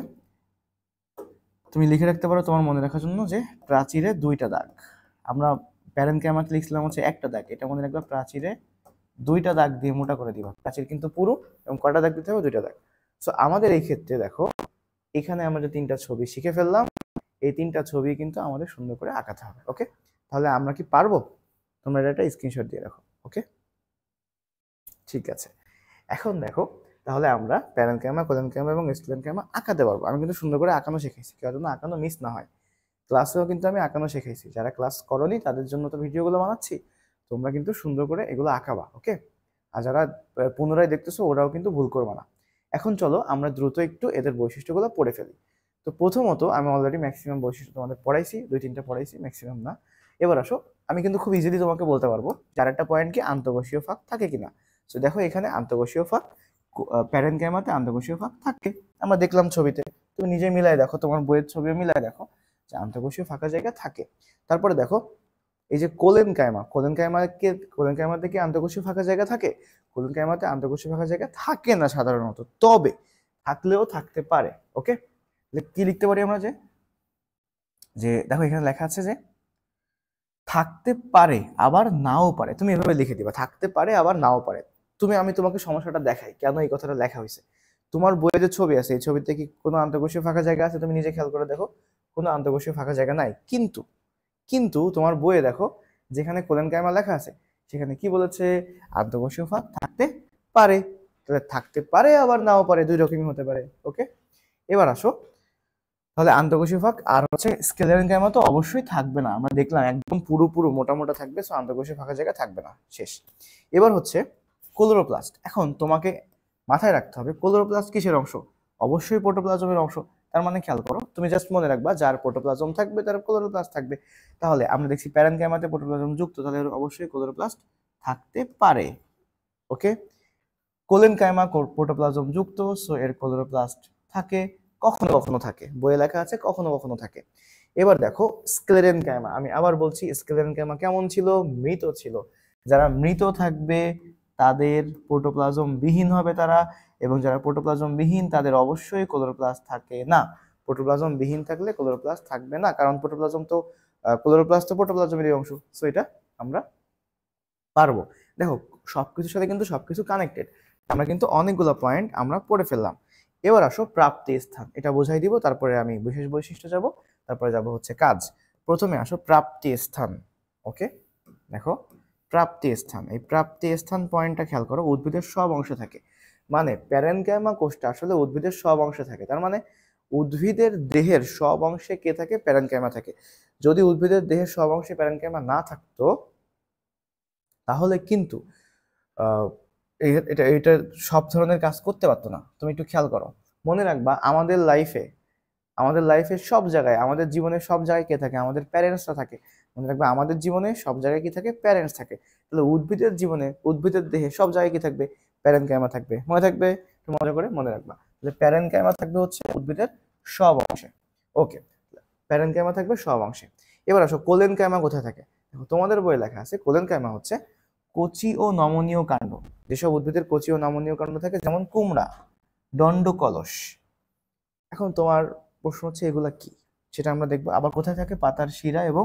তুমি লিখে রাখতে পারো তোমার মনে রাখার জন্য, যে প্রাচীরে দুইটা দাগ। আমরা প্যারেন্ট ক্যামাতে লিখছিলাম হচ্ছে একটা দাগ, এটা মনে রাখবা প্রাচীরে দুইটা দাগ দিয়ে মোটা করে দিবা। প্রাচীর কিন্তু পুরো, এবং কটা দাগ দিতে হবে, দুইটা দাগ। সো আমাদের এই ক্ষেত্রে দেখো এখানে আমরা যে তিনটা ছবি শিখে ফেললাম, এই 3টা ছবি কিন্তু আমাদের সুন্দর করে আঁকাতে হবে। ওকে, তাহলে আমরা কি পারবো? তোমরা এটা স্ক্রিনশট দিয়ে রাখো। ওকে, ঠিক আছে। এখন দেখো, তাহলে আমরা প্যারেন্টগ্রামা, কোলেনগ্রামা এবং স্টেলেনগ্রামা আঁকাতে পারবো। আমি কিন্তু সুন্দর করে আঁকানো শিখাইছি, কেউ যেন আঁকানো মিস না হয়। ক্লাসেও কিন্তু আমি আঁকানো শিখাইছি। যারা ক্লাস করনি তাদের জন্য তো ভিডিওগুলো বানাচ্ছি, তোমরা কিন্তু সুন্দর করে এগুলো আঁকাবা। ওকে, আর যারা পুনরায় দেখতেছো ওরাও কিন্তু ভুল করবা না। এখন চলো আমরা দ্রুত একটু এদের বৈশিষ্ট্যগুলো পড়ে ফেলি। তো প্রথমত আমি অলরেডি ম্যাক্সিমাম বৈশিষ্ট্য তোমাদের পড়াইছি, 2-3টা পড়াইছি, ম্যাক্সিমাম না। এবার আসো, আমি কিন্তু খুব ইজিলি তোমাকে বলতে পারবো যার একটা পয়েন্ট কি আন্তঃকোষীয় ফাঁক থাকে কিনা। তো দেখো এখানে আন্তঃকোষীয় ফাঁক, প্যারেনকাইমাতে আন্তঃকোষীয় ফাঁক থাকে, আমরা দেখলাম ছবিতে। তুমি নিজে মিলাই দেখো, তোমার বইয়ের ছবিও মিলাই দেখো যে আন্তঃকোষীয় ফাঁকা জায়গা থাকে। তারপরে দেখো এই যে কোলেনকাইমাতে কি আন্তঃকোষীয় ফাঁকা জায়গা থাকে? কোলেনকাইমাতে আন্তঃকোষীয় ফাঁকা জায়গা থাকে না সাধারণত, তবে থাকলেও থাকতে পারে। ওকে, কি লিখতে পারি আমরা, যে যে দেখো এখানে লেখা আছে যে থাকতে পারে আবার নাও পারে। তুমি এভাবে লিখে দিবা, থাকতে পারে আবার নাও পারে। আমি তোমাকে সমস্যাটা দেখাই কেন এই কথাটা লেখা হয়েছে। তোমার বইয়ে যে ছবি আছে, এই ছবিতে কি কোনো আন্তঃকোষীয় ফাঁকা জায়গা আছে? তুমি নিজে খেয়াল করে দেখো, কোনো আন্তঃকোষীয় ফাঁকা জায়গা নাই। কিন্তু কিন্তু তোমার বইয়ে দেখো, যেখানে কোলেনকাইমা লেখা আছে সেখানে কি বলেছে? আন্তঃকোষীয় ফাঁক থাকতে পারে। তাহলে থাকতে পারে আবার নাও পারে, দুই রকমই হতে পারে। ওকে, এবার আসো, তাহলে আন্তঃকোষীয় ফাঁক আর হচ্ছে স্ক্লেরেনকাইমা তো অবশ্যই থাকবে না, আমরা দেখলাম একদম পুরো মোটা মোটা থাকবে, সো আন্তঃকোষীয় ফাঁকা জায়গা থাকবে না, শেষ। এবার হচ্ছে ক্লোরোপ্লাস্ট। এখন তোমাকে মাথায় রাখতে হবে ক্লোরোপ্লাস্ট কিসের অংশ? অবশ্যই প্রোটোপ্লাজমের অংশ। তার মানে খেয়াল করো, তুমি জাস্ট মনে রাখবা যার প্রোটোপ্লাজম থাকবে তার ক্লোরোপ্লাস্ট থাকবে। তাহলে আমরা দেখছি প্যারেনকাইমাতে প্রোটোপ্লাজম যুক্ত, তাহলে অবশ্যই ক্লোরোপ্লাস্ট থাকতে পারে। ওকে, কোলেনকাইমা প্রোটোপ্লাজম যুক্ত, সো এর ক্লোরোপ্লাস্ট থাকে, কখনো কখনো থাকে, বইয়ে লেখা আছে কখনো কখনো থাকে। এবার দেখো স্ক্লেরেনকাইমা, আমি আবার বলছি স্ক্লেরেনকাইমা কেমন ছিল? মৃত ছিল। যারা মৃত থাকবে তাদের প্রোটোপ্লাজম বিহীন হবে তারা, এবং যারা প্রোটোপ্লাজম বিহীন তাদের অবশ্যই ক্লোরোপ্লাস্ট থাকে না। প্রোটোপ্লাজম বিহীন থাকলে ক্লোরোপ্লাস্ট থাকবে না, কারণ প্রোটোপ্লাজম তো ক্লোরোপ্লাস্ট তো প্রোটোপ্লাজমেরই অংশ, সো এটা আমরা পারবো। দেখো সবকিছুর সাথে কিন্তু সবকিছু কানেক্টেড, আমরা কিন্তু অনেকগুলো পয়েন্ট আমরা পড়ে ফেললাম। এবার আসো প্রাপ্তি স্থান, এটা বোঝাই দিব, তারপরে আমি বিশেষ বৈশিষ্ট্য যাব, তারপরে যাব হচ্ছে কাজ। প্রথমে আসো প্রাপ্তি স্থান। ওকে, দেখো প্রাপ্তি স্থান, এই প্রাপ্তি স্থান পয়েন্টটা খেয়াল করো, উদ্ভিদের সব অংশে থাকে। মানে প্যারেনকাইমা কোষটা আসলে উদ্ভিদের সব অংশে থাকে, তার মানে উদ্ভিদের দেহের সব অংশে কে থাকে? প্যারেনকাইমা থাকে। যদি উদ্ভিদের দেহের সব অংশে প্যারেনকাইমা না থাকতো তাহলে কিন্তু এটা এটা সব ধরনের কাজ করতে পারতো না। তুমি একটু খেয়াল করো, মনে রাখবা আমাদের লাইফে সব জায়গায়, আমাদের জীবনের সব জায়গায় কে থাকে? আমাদের প্যারেন্টসরা থাকে। মনে রাখবা আমাদের জীবনে সব জায়গায় কি থাকে? প্যারেন্টস থাকে। তাহলে উদ্ভিদের জীবনে, উদ্ভিদের দেহে সব জায়গায় কি থাকবে? প্যারেনকাইমা থাকবে। মনে থাকবে? একটু মজা করে মনে রাখবা, তাহলে প্যারেনকাইমা থাকবে হচ্ছে উদ্ভিদের সব অংশে। ওকে, প্যারেনকাইমা থাকবে সব অংশে। এবার আসো কোলেনকাইমা কোথায় থাকে? দেখো তোমাদের বইয়ে লেখা আছে কোলেনকাইমা হচ্ছে কচি ও নমনীয় কাণ্ড। যেসব উদ্ভিদের কচি ও নমনীয় কাণ্ড থাকে, যেমন কুমড়া, দণ্ডকলস। এখন তোমার প্রশ্ন হচ্ছে এগুলা কি, সেটা আমরা দেখবো। আবার কোথায় থাকে? পাতার শিরা এবং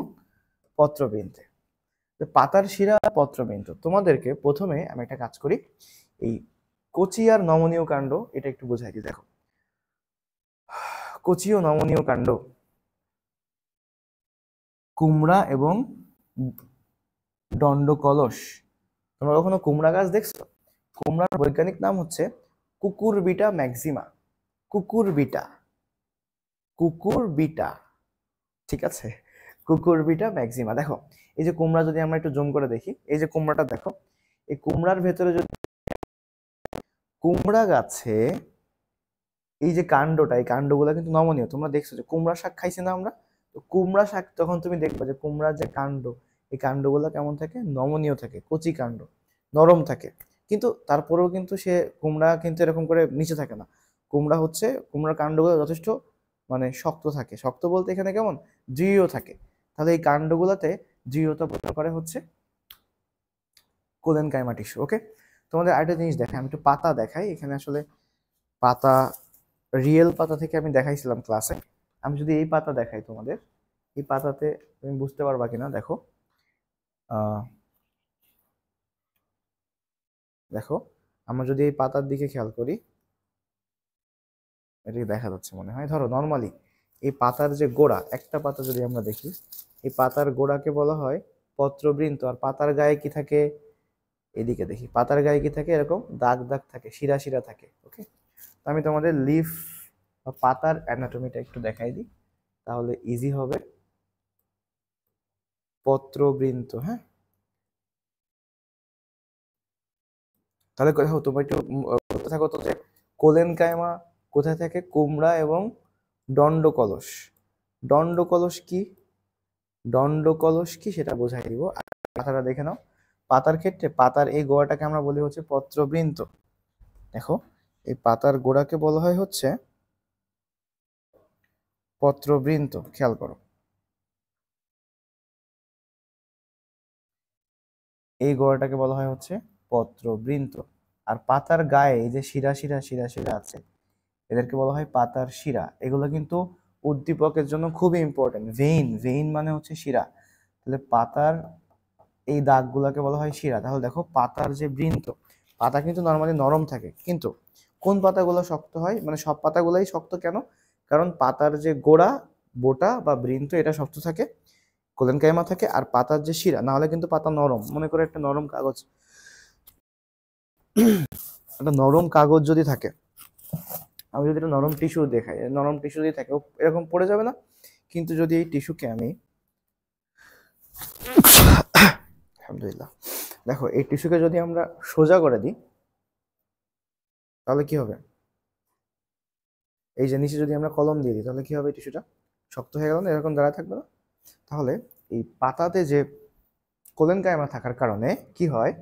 পত্রবৃন্তে। পাতার শিরা পত্রবৃন্ত, তোমাদেরকে প্রথমে আমি একটা কাজ করি, এই কচি আর নমনীয় কাণ্ড এটা একটু বোঝাই দিই। দেখো কচি ও নমনীয় কাণ্ড, কুমড়া এবং দণ্ডকলস। তোমরা কখনো কুমড়া গাছ দেখছো? কুমড়ার বৈজ্ঞানিক নাম হচ্ছে কুকুরবিটা ম্যাক্সিমা। কুকুরবিটা, কুকুরবিটা, ঠিক আছে, কুকুরবিটা ম্যাক্সিমা। দেখো এই যে কুমড়া, যদি আমরা একটু জুম করে দেখি, এই যে কুমড়াটা দেখো, এই কুমড়ার ভেতরে যদি কুমড়া গাছে এই যে কাণ্ডটা, এই কাণ্ডগুলো কিন্তু নমনীয়। তোমরা দেখছো যে কুমড়া শাক খাইছি না আমরা? তো কুমড়া শাক তখন তুমি দেখবা যে কুমড়ার যে কাণ্ড, এই কাণ্ডগুলো কেমন থাকে? নমনীয় থাকে, কচি কাণ্ড, নরম থাকে। কিন্তু তারপরেও কিন্তু সে কুমড়া কিন্তু এরকম করে নিচে থাকে না। কুমড়া হচ্ছে, কুমড়ার কাণ্ডগুলো যথেষ্ট মানে শক্ত থাকে। শক্ত বলতে এখানে কেমন? দৃঢ় থাকে। তাহলে এই কাণ্ডগুলোতে দৃঢ়তা প্রদান করে হচ্ছে কোলেনকাইমা টিস্যু। ওকে, তোমাদের আরেকটা জিনিস দেখাই, আমি একটু পাতা দেখাই। এখানে আসলে পাতা, রিয়েল পাতা থেকে আমি দেখাইছিলাম ক্লাসে। আমি যদি এই পাতা দেখাই তোমাদের, এই পাতাতে তুমি বুঝতে পারবা কিনা দেখো। দেখো আমরা যদি এই পাতার দিকে খেয়াল করি, এটাকে দেখা যাচ্ছে মনে হয়। ধরো নর্মালি এই পাতার যে গোড়া, একটা পাতা যদি আমরা দেখি, এই পাতার গোড়াকে বলা হয় পত্রবৃন্ত। আর পাতার গায়ে কি থাকে, এদিকে দেখি, পাতার গায়ে কি থাকে, এরকম দাগ দাগ থাকে, শিরা শিরা থাকে। ওকে, আমি তোমাদের লিফ বা পাতার অ্যানাটমিটা একটু দেখাই দিই, তাহলে ইজি হবে। পত্রবৃন্ত, হ্যাঁ, তাহলে দেখো তোমরা একটু বলতে থাকো তো যে কোলেন কায়মা কোথায় থাকে, কুমড়া এবং দণ্ডকলস। দণ্ডকলস কি, দণ্ডকলস কি সেটা বোঝাই দিব। পাতাটা দেখে নাও। পাতার ক্ষেত্রে পাতার এই গোড়াটাকে আমরা বলি হচ্ছে পত্রবৃন্ত। দেখো, এই পাতার গোড়াকে বলা হয় হচ্ছে পত্রবৃন্ত, খেয়াল করো। এই গোড়াটাকে বলা হয় হচ্ছে পত্রবৃন্ত। আর পাতার গায়ে এই যে শিরা শিরা শিরা শিরা আছে, এদেরকে বলা হয় পাতার শিরা। এগুলো কিন্তু উদ্দীপকের জন্য খুবই ইম্পর্টেন্ট। ভেইন, ভেইন মানে হচ্ছে শিরা। তাহলে পাতার এই দাগগুলোকে বলা হয় শিরা। তাহলে দেখো পাতার যে বৃন্ত, পাতা কিন্তু নর্মালি নরম থাকে, কিন্তু কোন পাতাগুলো শক্ত হয়, মানে সব পাতাগুলোই শক্ত কেন, কারণ পাতার যে গোড়া, বোটা বা বৃন্ত, এটা শক্ত থাকে, কোলেনকাইমা থাকে। আর পাতার যে শিরা, না হলে কিন্তু পাতা নরম। মনে করে একটা নরম কাগজ, একটা নরম কাগজ যদি থাকে, আমি যদি একটা নরম টিস্যু দেখাই, নরম টিস্যু যদি থাকে, ও এরকম পড়ে যাবে না। কিন্তু যদি এই টিস্যুকে আমি, আলহামদুলিল্লাহ, দেখো এই টিস্যুকে যদি আমরা সোজা করে দিই, তাহলে কি হবে, এই যে নিচে যদি আমরা কলম দিয়ে দিই, তাহলে কি হবে, টিস্যুটা শক্ত হয়ে গেল না, এরকম দাঁড়ায় থাকবে না। তাহলে এই পাতাতে যে কোলেনকাইমা থাকার কারণে কি হয়,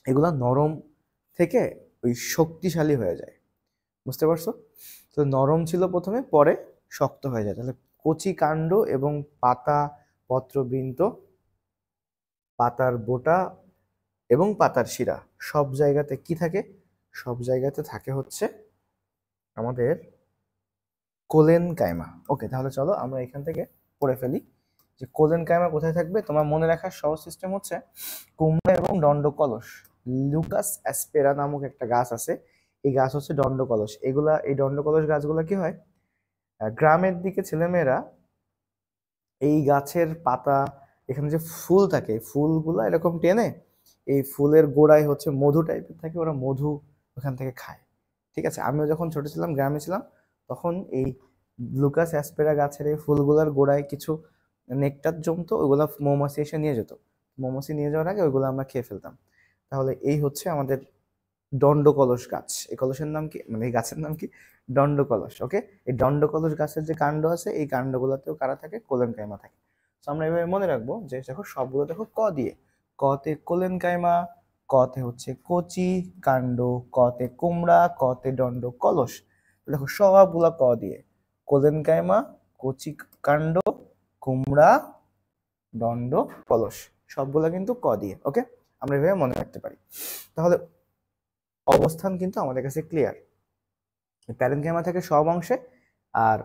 এগুলা নরম থেকে ওই শক্তিশালী হয়ে যায়। বুঝতে পারছো? তো নরম ছিল প্রথমে, পরে শক্ত হয়ে যায়। তাহলে কচি কাণ্ড এবং পাতা, পত্রবৃন্ত, পাতার বোটা এবং পাতার শিরা, সব জায়গাতে কি থাকে, সব জায়গাতে থাকে হচ্ছে আমাদের কোলেন কাইমা। ওকে, তাহলে চলো আমরা এখান থেকে পড়ে ফেলি যে কোলেন কাইমা কোথায় থাকবে। তোমার মনে রাখার সহজ সিস্টেম হচ্ছে কুমড়া এবং দণ্ডকলস। লুকাস অ্যাসপেরা নামক একটা গাছ আছে, এই গাছ হচ্ছে দণ্ডকলস। এগুলা, এই দণ্ডকলস গাছগুলা কি হয়, গ্রামের দিকে ছেলেমেয়েরা এই গাছের পাতা, এখানে যে ফুল থাকে, ফুলগুলা এরকম টেনে, এই ফুলের গোড়ায় হচ্ছে মধু টাইপের থাকে, ওরা মধু ওখান থেকে খায়। ঠিক আছে, আমিও যখন ছোট ছিলাম, গ্রামে ছিলাম, তখন এই লুকাস অ্যাসপেরা গাছের এই ফুলগুলার গোড়ায় কিছু নেকটার জমতো, ওইগুলা মৌমাছি এসে নিয়ে যেত। মৌমাছি নিয়ে যাওয়ার আগে ওইগুলো আমরা খেয়ে ফেলতাম। তাহলে এই হচ্ছে আমাদের দণ্ডকলস গাছ। এই কলসের নাম কি, মানে এই গাছের নাম কি, দণ্ডকলস। ওকে, এই দণ্ডকলস গাছের যে কাণ্ড আছে, এই কাণ্ডগুলোতেও কারা থাকে, কোলেন কাইমা থাকে। তো আমরা এভাবে মনে রাখবো যে দেখো সবগুলো দেখো ক দিয়ে, কতে কোলেন কাইমা, কতে হচ্ছে কচি কাণ্ড, কতে কুমড়া, কতে দণ্ড কলস। দেখো সবগুলা ক দিয়ে, কোলেন কাইমা, কচি কাণ্ড, কুমড়া, দণ্ড কলস, সবগুলা কিন্তু ক দিয়ে। ওকে, আমরা এভাবে মনে রাখতে পারি। তাহলে অবস্থান কিন্তু আমাদের কাছে ক্লিয়ার। প্যারেনকাইমা থাকে সব অংশে, আর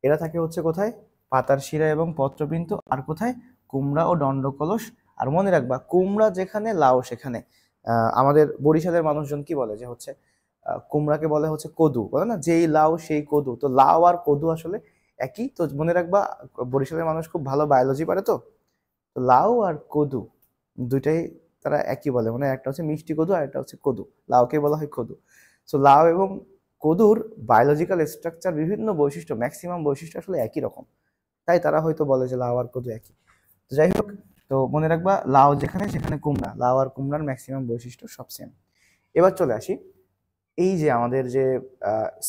এরা থাকে হচ্ছে কোথায়, পাতার শিরা এবং পত্রবৃন্ত, আর কোথায়, কুমড়া ও দণ্ডকলস। আর মনে রাখবা, কুমড়া যেখানে লাউ সেখানে। আমাদের বরিশালের মানুষজন কি বলে যে হচ্ছে কুমড়াকে বলে হচ্ছে কদু, বলে না, যেই লাউ সেই কদু। তো লাউ আর কদু আসলে একই। তো মনে রাখবা, বরিশালের মানুষ খুব ভালো বায়োলজি পারে। তো তো লাউ আর কদু দুইটাই তারা একই বলে, মানে একটা হচ্ছে মিষ্টি কদু আর একটা হচ্ছে কদু, লাউকে বলা হয় কদু। সো লাউ এবং কদুর বায়োলজিক্যাল স্ট্রাকচার, বিভিন্ন বৈশিষ্ট্য, ম্যাক্সিমাম বৈশিষ্ট্য আসলে একই রকম, তাই তারা হয়তো বলে যে লাউ আর কদু একই। তো যাই হোক, তো মনে রাখবা, লাউ যেখানে সেখানে কুমড়া, লাউ আর কুমড়ার ম্যাক্সিমাম বৈশিষ্ট্য সব সেম। এবার চলে আসি, এই যে আমাদের যে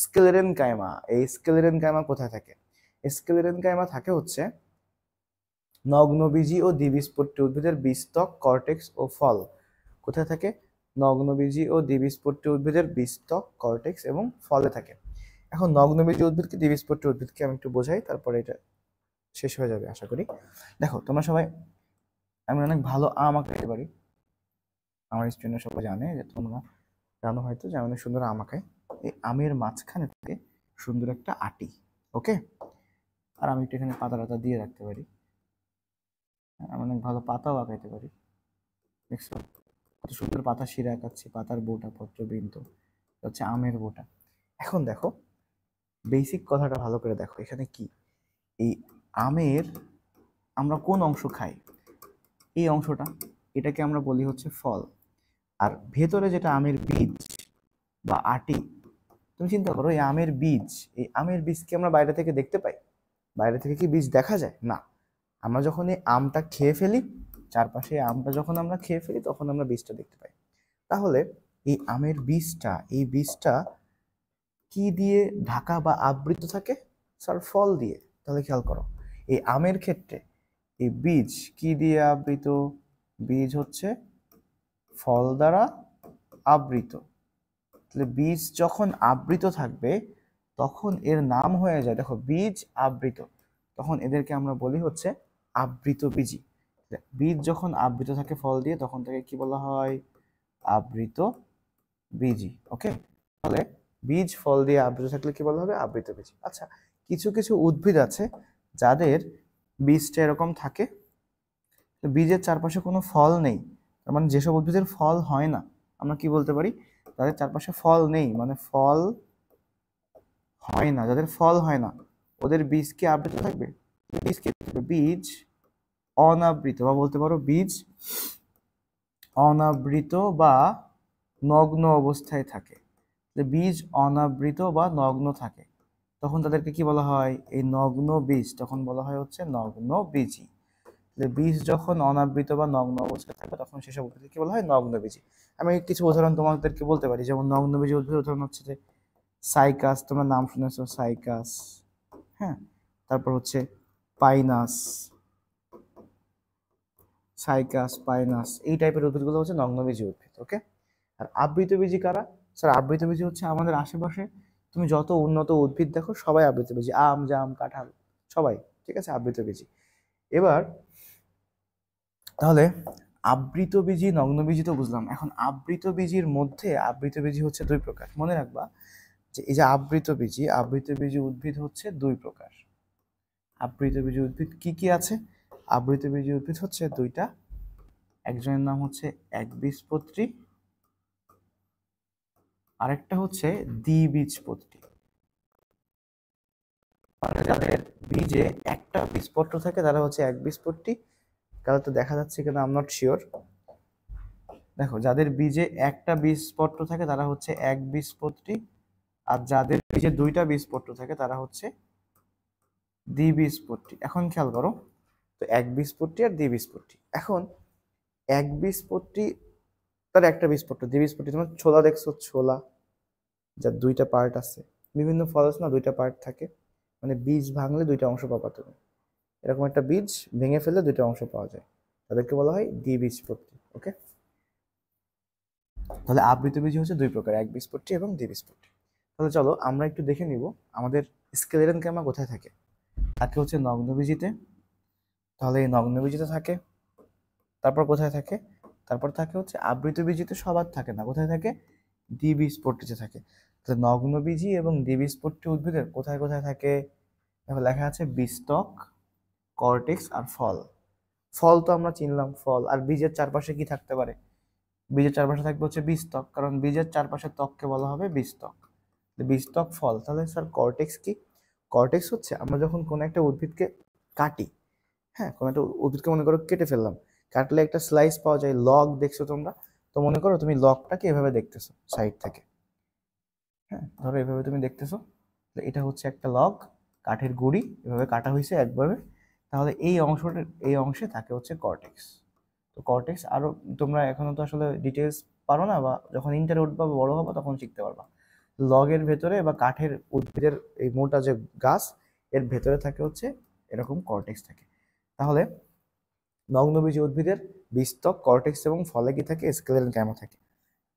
স্ক্লেরেন কাইমা, এই স্ক্লেরেন কাইমা কোথায় থাকে, স্ক্লেরেন কাইমা থাকে হচ্ছে নগ্নবীজি ও দ্বিবীজপত্রী উদ্ভিদের বীজত্বক, কর্টেক্স ও ফল। কোথায় থাকে, নগ্নবীজি ও দ্বিবীজপত্রী উদ্ভিদের বীজত্বক, কর্টেক্স এবং ফলে থাকে। এখন নগ্নবীজি উদ্ভিদকে, দ্বিবীজপত্রী উদ্ভিদকে আমি একটু বোঝাই, তারপরে এটা শেষ হয়ে যাবে আশা করি। দেখো তোমরা সবাই, আমি অনেক ভালো আম আঁকাতে পারি, আমার স্টুডেন্টরা সবাই জানে, যে তোমরা জানো হয়তো যে আমি অনেক সুন্দর আম আঁকাই। এই আমের মাঝখানে থাকে সুন্দর একটা আটি। ওকে, আর আমি একটু এখানে পাতা টাতা দিয়ে রাখতে পারি, আমি অনেক ভালো পাতাও আঁকাইতে পারি। দেখছো কত সুন্দর পাতা শিরা আঁকাচ্ছি, পাতার বোটা, পত্রবৃন্ত, হচ্ছে আমের বোটা। এখন দেখো, বেসিক কথাটা ভালো করে দেখো, এখানে কি, এই আমের আমরা কোন অংশ খাই? এই অংশটা, এটাকে আমরা বলি হচ্ছে ফল। আর ভেতরে যেটা আমের বীজ বা আটি, তুমি চিন্তা করো এই আমের বীজ, এই আমের বীজ কি আমরা বাইরে থেকে দেখতে পাই? বাইরে থেকে কি বীজ দেখা যায়? না। আমরা যখন এই আমটা খেয়ে ফেলি, চারপাশে আমটা যখন আমরা খেয়ে ফেলি, তখন আমরা বীজটা দেখতে পাই। তাহলে এই আমের বীজটা, এই বীজটা কি দিয়ে ঢাকা বা আবৃত থাকে? স্যার ফল দিয়ে। তাহলে খেয়াল করো, এই আমের ক্ষেত্রে এই বীজ কি দিয়ে আবৃত? বীজ হচ্ছে ফল দ্বারা আবৃত। তাহলে বীজ যখন আবৃত থাকবে তখন এর নাম হয়ে যায়, দেখো বীজ আবৃত, তখন এদেরকে আমরা বলি হচ্ছে আবৃত বীজি। বীজ যখন আবৃত থাকে ফল দিয়ে, তখন তাকে কি বলা হয়? আবৃত বীজি। ওকে, তাহলে বীজ ফল দিয়ে আবৃত থাকলে কি বলা হবে? আবৃত বীজ। আচ্ছা, কিছু কিছু উদ্ভিদ আছে যাদের বীজটা এরকম থাকে, বীজের চারপাশে কোনো ফল নেই, তার মানে যেসব উদ্ভিদের ফল হয় না, আমরা কি বলতে পারি? তাদের চারপাশে ফল নেই, মানে ফল হয় না, যাদের ফল হয় না, ওদের বীজ কি আবৃত থাকবে? বীজ কি থাকবে? বীজ অনাবৃত, বা বলতে পারো বীজ অনাবৃত বা নগ্ন অবস্থায় থাকে। বীজ অনাবৃত বা নগ্ন থাকে, তখন তাদেরকে কি বলা হয়? এই নগ্ন বীজ, তখন বলা হয় হচ্ছে নগ্ন বীজি। বীজ যখন অনাবৃত বা নগ্ন অবস্থায় থাকবে, তখন সেসব উদ্ভিদকে কি বলা হয়? নগ্ন বীজি। আমি কিছু উদাহরণ তোমাদেরকে বলতে পারি, যেমন নগ্ন বীজি উদ্ভিদের উদাহরণ হচ্ছে যে সাইকাস, তোমরা নাম শুনেছো সাইকাস, হ্যাঁ, তারপর হচ্ছে পাইনাস, সাইকাস, পাইনাস, এই টাইপের উদ্ভিদগুলো হচ্ছে নগ্নবীজি উদ্ভিদ। ওকে, আর আবৃতবীজি কারা? স্যার আবৃতবীজি হচ্ছে আমাদের আশেপাশে তুমি যত উন্নত উদ্ভিদ দেখো, সবাই আবৃতবীজি, আম, জাম, কাঁঠাল, সবাই, ঠিক আছে, আবৃতবীজি। এবার তাহলে আবৃতবীজি, নগ্নবীজি তো বুঝলাম। এখন আবৃতবীজির মধ্যে আবৃতবীজি হচ্ছে দুই প্রকার, মনে রাখবা যে এই যে আবৃতবীজি, আবৃতবীজি উদ্ভিদ হচ্ছে দুই প্রকার। আবৃতবীজি উদ্ভিদ কি কি আছে? আবৃতবীজি উদ্ভিদ হচ্ছে দুইটা, একজনের নাম হচ্ছে একবীজপত্রী, আরেকটা হচ্ছে দ্বিবীজপত্রী। মানে যাদের বীজে একটা বীজপত্র থাকে তারা হচ্ছে একবীজপত্রী। কারণ তো দেখা যাচ্ছে কিনা আই এম নট শিওর। দেখো, যাদের বীজে একটা বীজপত্র থাকে তারা হচ্ছে একবীজপত্রী, আর যাদের বীজে দুইটা বীজপত্র থাকে তারা হচ্ছে দ্বিবীজপত্রী। এখন খেয়াল করো, তো একবীজপত্রী আর দ্বিবীজপত্রী। এখন একবীজপত্রী তার একটা বীজপত্র, দ্বিবীজপত্রী, তোমার ছোলা দেখছো, ছোলা যার দুইটা পার্ট আছে, বিভিন্ন ফল আছে না, দুইটা পার্ট থাকে, মানে বীজ ভাঙলে দুইটা অংশ পাবা তুমি, এরকম একটা বীজ ভেঙে ফেললে দুইটা অংশ পাওয়া যায়, তাদেরকে বলা হয় দ্বিবীজপত্রী। ওকে, তাহলে আবৃতবীজি হচ্ছে দুই প্রকার, একবীজপত্রী এবং দ্বিবীজপত্রী। তাহলে চলো আমরা একটু দেখে নিব আমাদের স্কেলেটন ক্যামা কোথায় থাকে। থাকে হচ্ছে নগ্নবীজিতে, তাহলে এই নগ্নবীজিতে থাকে। তারপর কোথায় থাকে? তারপর থাকে হচ্ছে আবৃতবীজিতে, সবার থাকে না, কোথায় থাকে? দ্বিবীজপত্রীতে থাকে। তাহলে নগ্নবীজি এবং দ্বিবীজপত্রী উদ্ভিদের কোথায় কোথায় থাকে? দেখো লেখা আছে বীজত্বক, কর্টেক্স আর ফল। ফল তো আমরা চিনলাম, ফল। আর বীজের চারপাশে কি থাকতে পারে? বীজের চারপাশে থাকবে হচ্ছে বীজত্বক, কারণ বীজের চারপাশে ত্বককে বলা হবে বীজত্বক। বীজত্বক, ফল। তাহলে স্যার কর্টেক্স কি? কর্টেক্স হচ্ছে আমরা যখন কোনো একটা উদ্ভিদকে কাটি, হ্যাঁ, কোনো একটা উদ্ভিদকে মনে করো কেটে ফেললাম, কাটলে একটা স্লাইস পাওয়া যায়, লগ দেখছো তোমরা, তো মনে করো তুমি লগটাকে এভাবে দেখতেছো সাইড থেকে, হ্যাঁ, ধরো এভাবে তুমি দেখতেছো, তো এটা হচ্ছে একটা লগ, কাঠের গুঁড়ি, এভাবে কাটা হয়েছে একভাবে, তাহলে এই অংশটা, এই অংশে থাকে হচ্ছে কর্টেক্স। তো কর্টেক্স আরো, তোমরা এখনো তো আসলে ডিটেলস পারো না, বা যখন ইন্টারে উঠবা বা বড় হবা তখন শিখতে পারবা। লগের ভেতরে বা কাঠের উদ্ভিদের এই মোটা যে গাছ, এর ভেতরে থাকে হচ্ছে এরকম কর্টেক্স থাকে। তাহলে নগ্নবীজি উদ্ভিদের বীজত্বক, কর্টেক্স এবং ফলে কি থাকে? স্কেলেটন ক্যামা থাকে।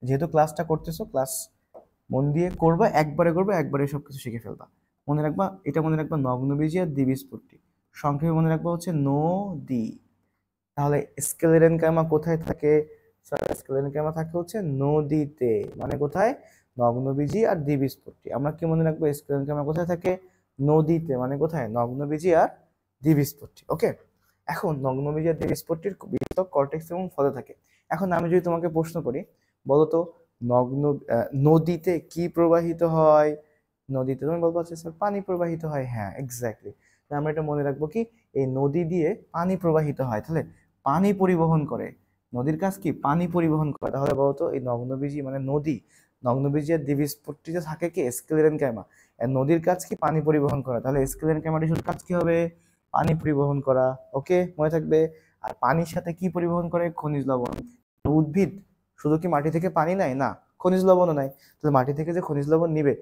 যেহেতু ক্লাসটা করতেছো, ক্লাস মন দিয়ে করবা, একবারে করবা, একবারে সবকিছু শিখে ফেলবা। মনে রাখবা, এটা মনে রাখবা, নগ্নবীজি আর দ্বিবীজপত্রী, সংক্ষেপে মনে রাখবা হচ্ছে নদী। তাহলে স্কেলেটন ক্যামা কোথায় থাকে? স্কেলেটন ক্যামা থাকে হচ্ছে নদীতে, মানে কোথায়? নগ্নবীজি আর দ্বিবীজপত্রী। আমরা কি মনে রাখবো? স্কেলেটন ক্যামা কোথায় থাকে? নদীতে, মানে কোথায়? নগ্নবীজি আর দ্বিবীজপত্রী। ওকে, এখন নগ্নবীজি আর দ্বিবীজপত্রীর বীজত্বক, কর্টেক্স এবং ফলে থাকে। এখন আমি যদি তোমাকে প্রশ্ন করি, বলো তো নগ্ন নদীতে কি প্রবাহিত হয়? নদীতে তুমি বলবো আচ্ছা স্যার পানি প্রবাহিত হয়, হ্যাঁ এক্স্যাক্টলি। আমরা এটা মনে রাখবো কি এই নদী দিয়ে পানি প্রবাহিত হয়, তাহলে পানি পরিবহন করে। নদীর কাজ কি পানি পরিবহন করে। তাহলে বলতো এই নগ্নবীজি মানে নদী, নগ্নবীজি আর দ্বিবীজপট্টিতে থাকে কি স্ক্লেরেনকাইমা, আর নদীর কাজ কি পানি পরিবহন করা, তাহলে স্ক্লেরেনকাইমা টিস্যুর কাজ কি হবে পানি পরিবহন করা। ওকে মনে থাকবে। আর পানির সাথে কি পরিবহন করে খনিজ লবণ। উদ্ভিদ শুধু কি মাটি থেকে পানি নেয় না, খনিজ লবণও নেয়। তাহলে মাটি থেকে যে খনিজ লবণ নিবে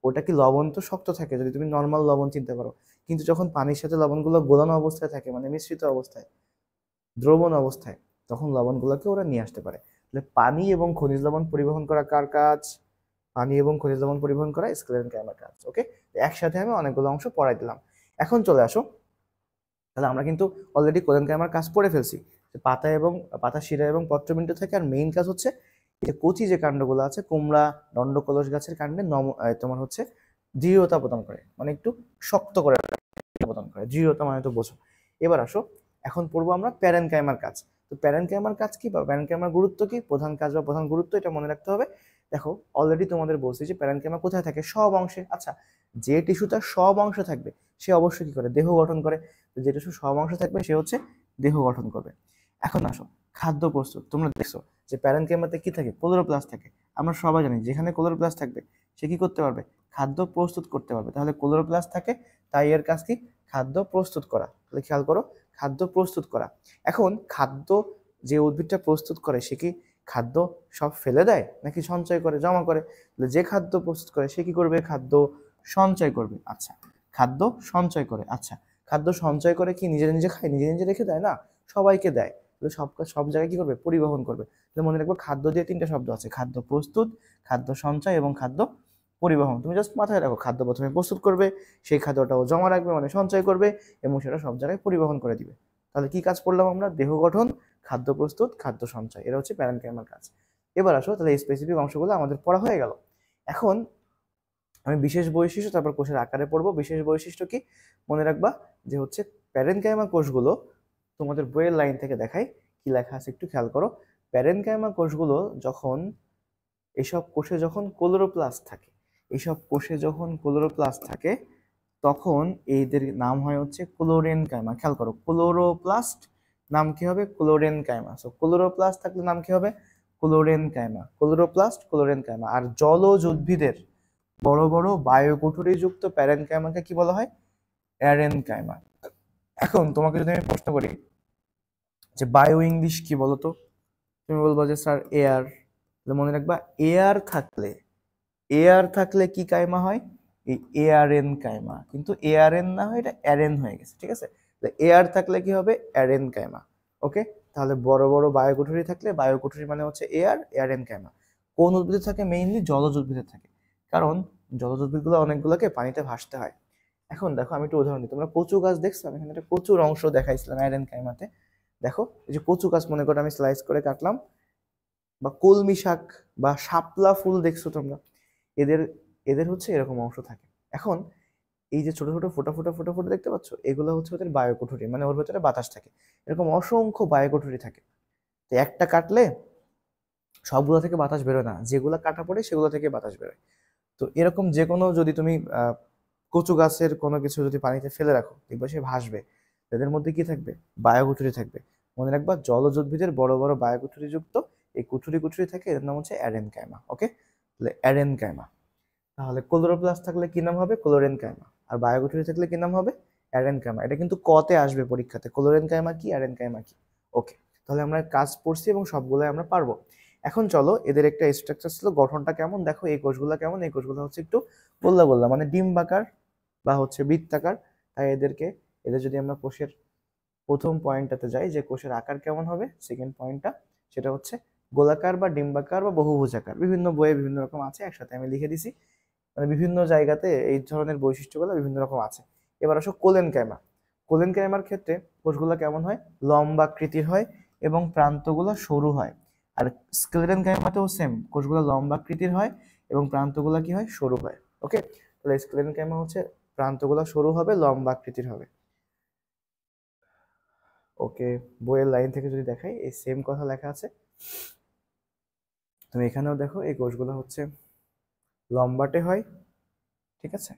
ওটা কি লবণ তো শক্ত থাকে যদি তুমি নর্মাল লবণ চিন্তা করো, কিন্তু যখন পানির সাথে লবণগুলো গোলানো অবস্থায় থাকে মানে মিশ্রিত অবস্থায় দ্রবণ অবস্থায় তখন লবণগুলোকে ওরা নিয়ে আসতে পারে। তাহলে পানি এবং খনিজ লবণ পরিবহন করা কার কাজ, পানি এবং খনিজ লবণ পরিবহন করা স্ক্লেরেনকাইমার কাজ। ওকে একসাথে আমি অনেকগুলো অংশ পড়াই দিলাম। এখন চলে আসো, তাহলে আমরা কিন্তু অলরেডি কোলেনকাইমার কাজ পড়ে ফেলছি, পাতা এবং পাতা শিরা এবং পত্রবিন্দু থেকে। আর মেইন কাজ হচ্ছে এই যে কচি যে কাণ্ডগুলো আছে কুমড়া দণ্ডকলস গাছের কাণ্ডে তোমার হচ্ছে দৃঢ়তা প্রদান করে, মানে একটু শক্ত করে প্রদান করে। দৃঢ়তা মানে তো বোঝো। এবার আসো, এখন পড়বো আমরা প্যারেনকাইমার কাজ। তো প্যারেনকাইমার কাজ কি বা প্যারেনকাইমার গুরুত্ব কি, প্রধান কাজ বা প্রধান গুরুত্ব এটা মনে রাখতে হবে। দেখো অলরেডি তোমাদের বলছি যে প্যারেনকাইমা কোথায় থাকে সব অংশে। আচ্ছা যে টিস্যুটা সব অংশে থাকবে সে অবশ্যই কি করে দেহ গঠন করে, যে টিস্যু সব অংশে থাকবে সে হচ্ছে দেহ গঠন করবে। এখন আসো খাদ্য প্রস্তুত। তোমরা দেখছো যে প্যারেনকাইমাতে কি থাকে ক্লোরোপ্লাস্ট থাকে। আমরা সবাই জানি যেখানে ক্লোরোপ্লাস্ট থাকবে সে কি করতে পারবে খাদ্য প্রস্তুত করতে পারবে। তাহলে ক্লোরোপ্লাস্ট থাকে তাই এর কাজ কি খাদ্য প্রস্তুত করা। তাহলে খেয়াল করো খাদ্য প্রস্তুত করা। এখন খাদ্য যে উদ্ভিদটা প্রস্তুত করে সে কি খাদ্য সব ফেলে দেয় নাকি সঞ্চয় করে জমা করে। যে খাদ্য প্রস্তুত করে সে কি করবে খাদ্য সঞ্চয় করবে। আচ্ছা খাদ্য সঞ্চয় করে। আচ্ছা খাদ্য সঞ্চয় করে কি নিজে নিজে খায়, নিজে নিজে রেখে দেয় না, সবাইকে দেয়। তাহলে সব জায়গায় কি করবে পরিবহন করবে। তাহলে মনে রাখবো খাদ্য দিয়ে তিনটা শব্দ আছে, খাদ্য প্রস্তুত, খাদ্য সঞ্চয় এবং খাদ্য পরিবহন। তুমি জাস্ট মাথায় রাখো খাদ্য প্রথমে প্রস্তুত করবে, সেই খাদ্যটাও জমা রাখবে মানে সঞ্চয় করবে এবং সেটা সব জায়গায় পরিবহন করে দিবে। তাহলে কি কাজ করলাম আমরা দেহ গঠন, খাদ্য প্রস্তুত, খাদ্য সঞ্চয়, এরা হচ্ছে প্যারেনকাইমার কাজ। এবার আসো তাহলে এই স্পেসিফিক অংশগুলো আমাদের পড়া হয়ে গেল। এখন আমি বিশেষ বৈশিষ্ট্য তারপর কোষের আকারে পড়বো। বিশেষ বৈশিষ্ট্য কি মনে রাখবা যে হচ্ছে প্যারেনকাইমা কোষগুলো তোমাদের বইয়ের লাইন থেকে দেখাই কি লেখা আছে একটু খেয়াল করো। প্যারেনকাইমা কোষগুলো যখন এসব কোষে যখন ক্লোরোপ্লাস্ট থাকে, এইসব কোষে যখন ক্লোরোপ্লাস্ট থাকে তখন এইদের নাম হয় হচ্ছে ক্লোরেনকাইমা। খেয়াল করো ক্লোরোপ্লাস্ট নাম কি হবে ক্লোরেনকাইমা। সো ক্লোরোপ্লাস্ট থাকলে নাম কি হবে ক্লোরেনকাইমা, ক্লোরোপ্লাস্ট ক্লোরেনকাইমা। আর জলজ উদ্ভিদের বড় বড় বায়োকুঠুরি যুক্ত প্যারেনকাইমাকে কি বলা হয় অ্যারেনকাইমা। এখন তোমাকে যদি আমি প্রশ্ন করি যে বায়ো ইংলিশ কি বলতো, তুমি বলবো যে স্যার এয়ার। মনে রাখবা এয়ার থাকলে কি কাইমা হয় এই এআরএন কাইমা, কিন্তু এআরএন না হয় এটা অ্যারেন হয়ে গেছে, ঠিক আছে। এয়ার থাকলে কি হবে অ্যারেন কাইমা। ওকে তাহলে বড় বড় বায়োকুঠুরি থাকলে বায়োকুঠুরি মানে হচ্ছে এআরএন কাইমা। কোন উদ্ভিদে থাকে মেইনলি জলজ উদ্ভিদে থাকে, কারণ জলজ উদ্ভিদগুলো অনেকগুলোকে পানিতে ভাসতে হয়। এখন দেখো আমি একটু উদাহরণ দিই, তোমরা কচু গাছ দেখছো, আমি এখানে একটা কচুর অংশ দেখাইছিলাম অ্যারেন কাইমাতে। দেখো এই যে কচু গাছ মনে করো আমি স্লাইস করে কাটলাম, বা কলমি শাক বা শাপলা ফুল দেখছো তোমরা, এদের এদের হচ্ছে এরকম অংশ থাকে। এখন এই যে ছোট ছোট ফোটা ফোটা ফোটা ফোটা দেখতে পাচ্ছ এগুলো হচ্ছে ওদের বায়োকুঠুরি, মানে ওর ভেতরে বাতাস থাকে। এরকম অসংখ্য বায়োকুঠুরি থাকে। তো একটা কাটলে সবগুলো থেকে বাতাস বেরোয় না, যেগুলো কাটা পড়ে সেগুলো থেকে বাতাস বেরোয়। তো এরকম যে কোনো যদি তুমি কচু গাছের কোনো কিছু যদি পানিতে ফেলে রাখো দেখবে সে ভাসবে, এদের মধ্যে কি থাকবে বায়োকুঠুরি থাকবে। মনে রাখবা জলজ উদ্ভিদের বড় বড় বায়োকুঠুরি যুক্ত এই কুঠুরি কুঠুরি থাকে, এর নাম হচ্ছে অ্যারেনকাইমা। ওকে তাহলে অ্যারেনকাইমা। তাহলে ক্লোরোপ্লাস্ট থাকলে কি নাম হবে ক্লোরেনকাইমা, আর বায়োকুঠুরি থাকলে কি নাম হবে অ্যারেনকাইমা। এটা কিন্তু কতে আসবে পরীক্ষাতে ক্লোরেনকাইমা কি অ্যারেনকাইমা কি। ওকে তাহলে আমরা কাজ পড়ছি এবং সবগুলো আমরা পারবো। এখন চলো এদের একটা স্ট্রাকচার ছিল, গঠনটা কেমন দেখো। এই কোষগুলো কেমন, এই কোষগুলো হচ্ছে একটু গোল্লা গোল্লা মানে ডিম্বাকার বা হচ্ছে বৃত্তাকার। তাই এদের যদি আমরা কোষের প্রথম পয়েন্টটাতে যাই যে কোষের আকার কেমন হবে, সেকেন্ড পয়েন্টটা সেটা হচ্ছে গোলাকার বা ডিম্বাকার বা বহুভুজাকার। বিভিন্ন বইয়ে বিভিন্ন রকম আছে, একসাথে আমি লিখে দিছি, মানে বিভিন্ন জায়গাতে এই ধরনের বৈশিষ্ট্যগুলো বিভিন্ন রকম আছে। এবার আসো কোলেনকাইমা। কোলেনকাইমার ক্ষেত্রে কোষগুলো কেমন হয় লম্বাকৃতির হয় এবং প্রান্তগুলো সরু হয়। আর স্ক্লেরেনকাইমাতেও সেম, কোষগুলো লম্বাকৃতির হয় এবং প্রান্তগুলো কি হয় সরু হয়। ওকে তাহলে স্ক্লেরেনকাইমা হচ্ছে প্রান্তগুলো সরু হবে লম্বাকৃতির হবে। ওকে বইয়ের লাইন থেকে যদি দেখাই এই সেম কথা লেখা আছে। তুমি এখানেও দেখো এই কোষগুলো হচ্ছে লম্বাটে হয় ঠিক আছে।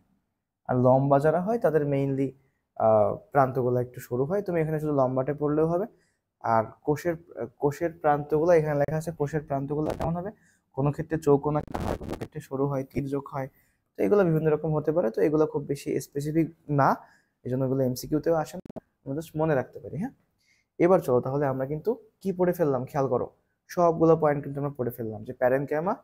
আর লম্বা যারা হয় তাদের মেইনলি প্রান্তগুলো একটু সরু হয়, তুমি এখানে শুধু লম্বাটে পড়লেও হবে। আর কোষের প্রান্তগুলো এখানে লেখা আছে, কোষের প্রান্তগুলো কেমন হবে, কোনো ক্ষেত্রে চৌকোনাকার হয়, কোনো ক্ষেত্রে সরু হয়, তির্যক হয়। তো এগুলো বিভিন্ন রকম হতে পারে, তো এগুলো খুব বেশি স্পেসিফিক না, এই জন্য এগুলো এমসিকিউতেও আসে না, আমরা জাস্ট মনে রাখতে পারি। হ্যাঁ, এবার চলো তাহলে আমরা কিন্তু কি পড়ে ফেললাম খেয়াল করো, সবগুলো পয়েন্ট কিন্তু আমরা পড়ে ফেললাম যে প্যারেনকাইমা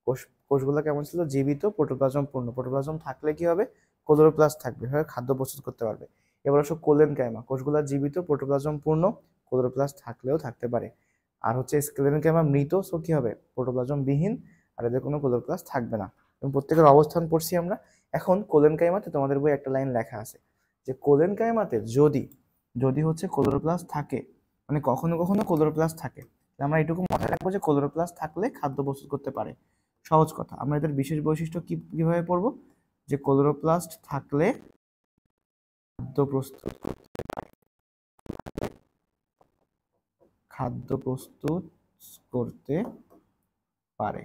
কোষ, কোষগুলো কেমন ছিল, জীবিত, প্রোটোপ্লাজম পূর্ণ। প্রোটোপ্লাজম থাকলে কি হবে, ক্লোরোপ্লাস্ট থাকবে, হয় খাদ্য প্রস্তুত করতে পারবে। এবার আসো কোলেনকাইমা, কোষগুলো জীবিত, প্রোটোপ্লাজম পূর্ণ, ক্লোরোপ্লাস্ট থাকলেও থাকতে পারে। আর হচ্ছে স্ক্লেরেনকাইমা মৃত, সো কি হবে, প্রোটোপ্লাজম বিহীন, আর এদের কোনো ক্লোরোপ্লাস্ট থাকবে না। এবং প্রত্যেকের অবস্থান পড়ছি আমরা। এখন কোলেনকাইমাতে তোমাদের বই একটা লাইন লেখা আছে যে কোলেনকাইমাতে যদি যদি হচ্ছে ক্লোরোপ্লাস্ট থাকে, মানে কখনো কখনো ক্লোরোপ্লাস্ট থাকে, আমরা এটুকু মাথায় রাখবো যে ক্লোরোপ্লাস্ট থাকলে খাদ্য প্রস্তুত করতে পারে। সহজ কথা, আমরা এদের বিশেষ বৈশিষ্ট্য কিভাবে পড়বো, যে ক্লোরোপ্লাস্ট থাকলে খাদ্য প্রস্তুত করতে পারে।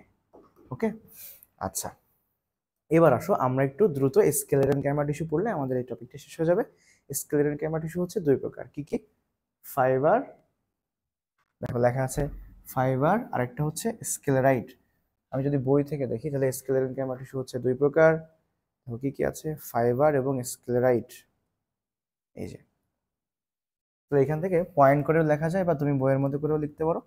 ওকে, আচ্ছা, এবার আসো আমরা একটু দ্রুত স্ক্লেরেনকাইমা টিস্যু পড়লে আমাদের এই টপিকটা শেষ হয়ে যাবে। স্ক্লেরেনকাইমা টিস্যু হচ্ছে দুই প্রকার, কি কি, ফাইবার, দেখো লেখা আছে ফাইবার, আর একটা হচ্ছে স্ক্লেরাইড। আমি যদি বই থেকে দেখি তাহলে স্ক্লেরেনকাইমা টিস্যু হচ্ছে দুই প্রকার, কি কি আছে, ফাইবার এবং স্ক্লেরাইড। এই যে, তো এখান থেকে পয়েন্ট করেও লেখা যায় বা তুমি বইয়ের মধ্যে করেও লিখতে পারো,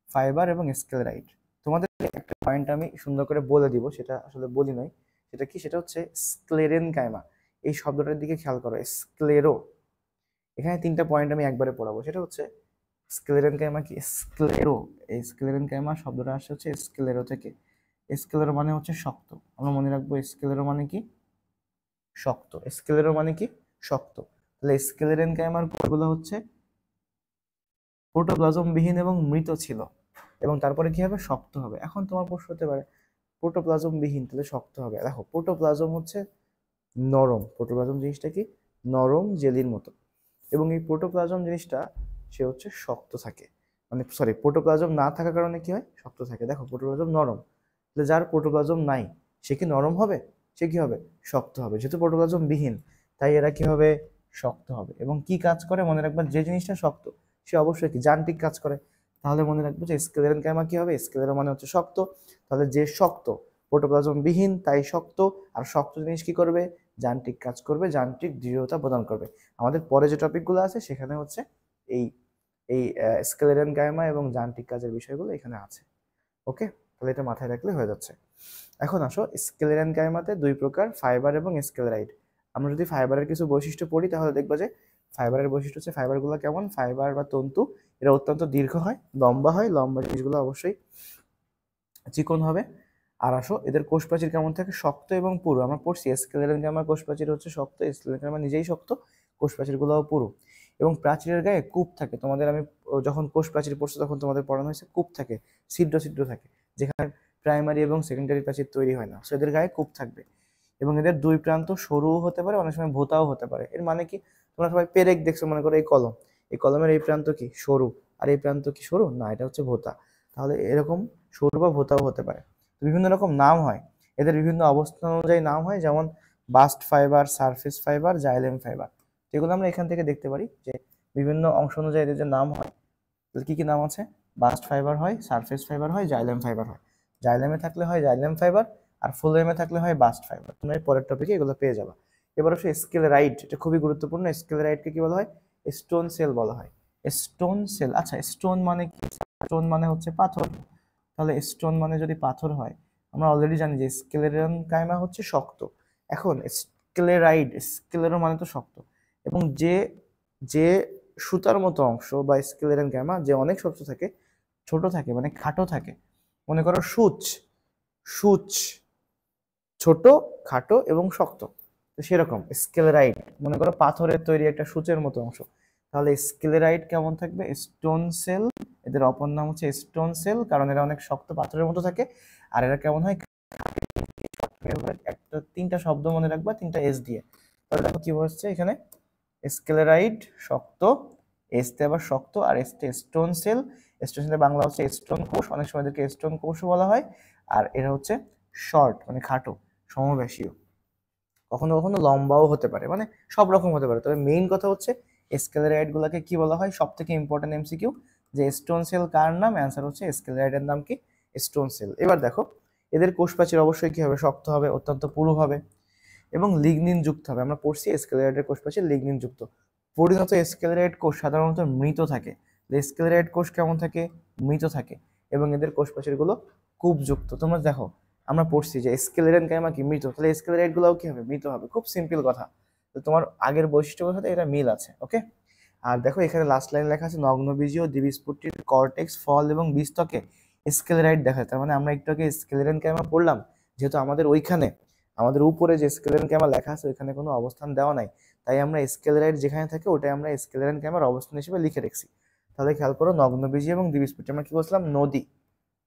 ফাইবার এবং স্ক্লেরাইড। তোমাদের একটা পয়েন্ট আমি সুন্দর করে বলে দিব, সেটা আসলে বলি নাই, সেটা কি, সেটা হচ্ছে স্ক্লেরেনকাইমা। এই শব্দটার দিকে খেয়াল করো, স্ক্লেরো, এখানে তিনটা পয়েন্ট আমি একবারে পড়াবো। সেটা হচ্ছে স্ক্লেরেনকাইমা কি, স্ক্লেরো, এই স্ক্লেরেনকাইমা শব্দটা আসছে হচ্ছে স্ক্লেরো থেকে। স্ক্লেরো মানে হচ্ছে শক্ত, আমরা মনে রাখবো স্ক্লেরো মানে কি, শক্ত। স্ক্লেরো মানে কি, শক্ত। তাহলে স্ক্লেরেনকাইমার কোষগুলো হচ্ছে প্রোটোপ্লাজম বিহীন এবং মৃত ছিল, এবং তারপরে কি হবে, শক্ত হবে। এখন তোমার প্রশ্ন হতে পারে প্রোটোপ্লাজম বিহীন তাহলে শক্ত হবে, দেখো প্রোটোপ্লাজম হচ্ছে নরম, প্রোটোপ্লাজম জিনিসটা কি, নরম জেলির মতো, এবং এই প্রোটোপ্লাজম জিনিসটা সে হচ্ছে শক্ত থাকে, মানে সরি, প্রোটোপ্লাজম না থাকার কারণে কি হয়, শক্ত থাকে। দেখো প্রোটোপ্লাজম নরম, তাহলে যার প্রোটোপ্লাজম নাই সে কি নরম হবে, সে কি হবে, শক্ত হবে। যেহেতু প্রোটোপ্লাজম বিহীন তাই এরা কি হবে, শক্ত হবে। এবং কি কাজ করে মনে রাখবা, যে জিনিসটা শক্ত সে অবশ্যই কি যান্ত্রিক কাজ করে। তাহলে মনে রাখবো যে স্ক্লেরেনকাইমা কি হবে, স্ক্লেরো মানে হচ্ছে শক্ত, তাহলে যে শক্ত, প্রোটোপ্লাজম বিহীন তাই শক্ত, আর শক্ত জিনিস কি করবে, যান্ত্রিক কাজ করবে, যান্ত্রিক দৃঢ়তা প্রদান করবে। আমাদের পরে যে টপিকগুলো আছে সেখানে হচ্ছে এই এই স্ক্লেরেনকাইমা এবং যান্ত্রিক কাজের বিষয়গুলো এখানে আছে। ওকে, তাহলে এটা মাথায় রাখলে হয়ে যাচ্ছে। এখন আসো স্ক্লেরেনকাইমাতে দুই প্রকার, ফাইবার এবং স্ক্লেরাইড। আমরা যদি ফাইবারের কিছু বৈশিষ্ট্য পড়ি তাহলে দেখবো যে ফাইবারের বৈশিষ্ট্য হচ্ছে, ফাইবারগুলো কেমন, ফাইবার বা তন্তু এরা অত্যন্ত দীর্ঘ হয়, লম্বা হয়, লম্বা জিনিসগুলো অবশ্যই চিকন হবে। আর আসো এদের কোষ প্রাচীর কেমন থাকে, শক্ত এবং পুরু। আমরা পড়ছি স্ক্লেরেনকাইমার কোষ প্রাচীর হচ্ছে শক্ত, স্ক্লেরেনকাইমা নিজেই শক্ত, কোষ প্রাচীরগুলোও পুরু। এবং প্রাচীরের গায়ে কূপ থাকে, তোমাদের আমি যখন কোষ প্রাচীর পড়ছো তখন তোমাদের পড়ানো হয়েছে কূপ থাকে, ছিদ্র ছিদ্র থাকে, যেখানে প্রাইমারি এবং সেকেন্ডারি প্রাচীর তৈরি হয় না, সো এদের গায়ে কূপ থাকবে। এবং এদের দুই প্রান্ত সরুও হতে পারে, অনেক সময় ভোঁতাও হতে পারে। এর মানে কি, তোমরা সবাই পেরেক দেখছো, মনে করো এই কলম, এই কলমের এই প্রান্ত কি সরু, আর এই প্রান্ত কি সরু না, এটা হচ্ছে ভোঁতা। তাহলে এরকম সরু বা ভোঁতাও হতে পারে। বিভিন্ন রকম নাম হয় এদের, বিভিন্ন অবস্থান অনুযায়ী নাম হয়, যেমন bast fibre, surface fibre, xylem fibre. এগুলো আমরা এখান থেকে দেখতে পারি যে বিভিন্ন অংশ অনুযায়ী এদের যে নাম হয়, কি কি নাম আছে, বাস্ট ফাইবার হয়, সারফেস ফাইবার হয়, জাইলেম ফাইবার হয়। জাইলেমে থাকলে হয় জাইলেম ফাইবার, আর ফ্লোয়েমে থাকলে হয় বাস্ট ফাইবার। তোমরা এই পরের টপিকে এগুলো পেয়ে যাবে। এবার হচ্ছে স্ক্লেরাইড, এটা খুবই গুরুত্বপূর্ণ। স্ক্লেরাইডকে কি বলা হয়, স্টোন সেল বলা হয়। স্টোন সেল, আচ্ছা স্টোন মানে কি, স্টোন মানে হচ্ছে পাথর, তাহলে স্টোন মানে যদি পাথর হয়, আমরা অলরেডি জানি যে স্ক্লেরেনকাইমা হচ্ছে শক্ত। এখন স্ক্লেরাইড, স্ক্লেরো মানে তো শক্ত, এবং যে যে সুতার মতো অংশ বা স্ক্লেরেনকাইমা যে অনেক শক্ত থাকে, ছোট থাকে মানে খাটো থাকে, মনে করো সূচ, সূচ ছোট, খাটো এবং শক্ত, তো সেরকম স্ক্লেরাইড মনে করো পাথরের তৈরি একটা সূচের মতো অংশ। তাহলে স্ক্লেরাইড কেমন থাকবে, স্টোন সেল, এদের অপর নাম হচ্ছে স্টোন সেল, কারণ এরা অনেক শক্ত পাথরের মতো থাকে। আর এরা কেমন হয়, একটা তিনটা শব্দ মনে রাখবা, তিনটা এস দিয়ে। তাহলে দেখো কি বলছে এখানে, স্ক্লেরাইড শক্ত, এসতে আবার শক্ত, আর এসতে স্টোন সেল, স্টোন সেলের বাংলা হচ্ছে স্টোন কোষ, অনেক সময় এদেরকে স্টোন কোষও বলা হয়। আর এরা হচ্ছে শর্ট মানে খাটো, সমবেশীয়। কখনো কখনো লম্বাও হতে পারে, মানে সব রকম হতে পারে। তবে মেইন কথা হচ্ছে স্কেলেরাইড গুলাকে কি বলা হয়, সব থেকে ইম্পর্টেন্ট এমসিকিউ, যে স্টোন সেল কার নাম? অ্যান্সার হচ্ছে স্কেলেরাইডের নাম কি? Stone cell. এবার দেখো এদের কোষপ্রাচীর অবশ্যই কি হবে? শক্ত হবে, অত্যন্ত পুরু হবে এবং লিগনিন যুক্ত হবে। আমরা পড়ছি স্কেলেরাইডের কোষপ্রাচীর লিগনিন যুক্ত। পরিণত স্কেলেরাইড কোষ সাধারণত মৃত থাকে। স্কেলেরাইড কোষ কেমন থাকে? মৃত থাকে। এবং এদের কোষপ্রাচীরগুলো কূপযুক্ত। তোমরা দেখো আমরা পড়ছি যে স্কেলেরেনকাইমা কি মৃত, তাহলে স্কেলেরাইড গুলোও কি হবে? মৃত হবে। খুব সিম্পল কথা। তো তোমার আগের বৈশিষ্ট্যের সাথে এটা মিল আছে, ওকে। আর দেখো এখানে লাস্ট লাইন লেখা আছে নগ্নবীজীয় দ্বিবীজপত্রীর কর্টেক্স, ফল এবং বীজত্বকে স্কেলেরাইড দেখা যায়। তার মানে আমরা একটু আগে স্কেলেরেনকাইমা পড়লাম, যেহেতু আমাদের ওইখানে আমাদের উপরে যে স্কেলেরেনকাইমা লেখা আছে ওইখানে কোনো অবস্থান দেওয়া নাই, তাই আমরা স্কেলেরাইড যেখানে থাকে ওটাই আমরা স্কেলেরেনকাইমার অবস্থান হিসেবে লিখে রেখেছি। তাহলে খেয়াল করো নগ্নবীজী এবং দ্বিবীজপত্রী আমরা কি বলছিলাম? নদী,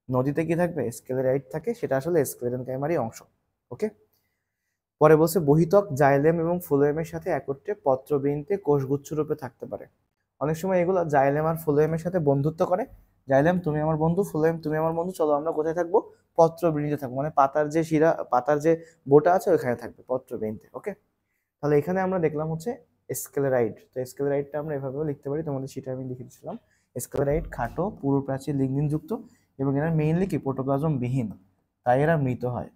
নদীতে কি থাকবে? স্কেলেরাইড থাকে, সেটা আসলে স্কেলেরেনকাইমারই অংশ, ওকে। পরে বলছে বহিত্বক জাইলেম এবং ফ্লোয়েমের সাথে একত্রে পত্রবৃন্তে কোষগুচ্ছ রূপে থাকতে পারে। অনেক সময় এগুলো জাইলেম আর ফ্লোয়েমের সাথে বন্ধুত্ব করে। জাইলেম তুমি আমার বন্ধু, ফ্লোয়েম তুমি আমার বন্ধু, চলো আমরা কোথায় থাকবো? পত্রবৃন্তে থাকবো, মানে পাতার যে শিরা, পাতার যে বোটা আছে ওখানে থাকবে পত্রবৃন্তে, ওকে। তাহলে এখানে আমরা দেখলাম হচ্ছে স্কেলেরাইড। তো স্কেলেরাইডটা আমরা এভাবেও লিখতে পারি, তোমাদের সেটা আমি লিখে দিচ্ছিলাম। স্কেলেরাইড খাটো, পুরু প্রাচীর, লিগনিন যুক্ত এবং এরা মেইনলি কি প্রোটোপ্লাজম বিহীন, তাই এরা মৃত হয়।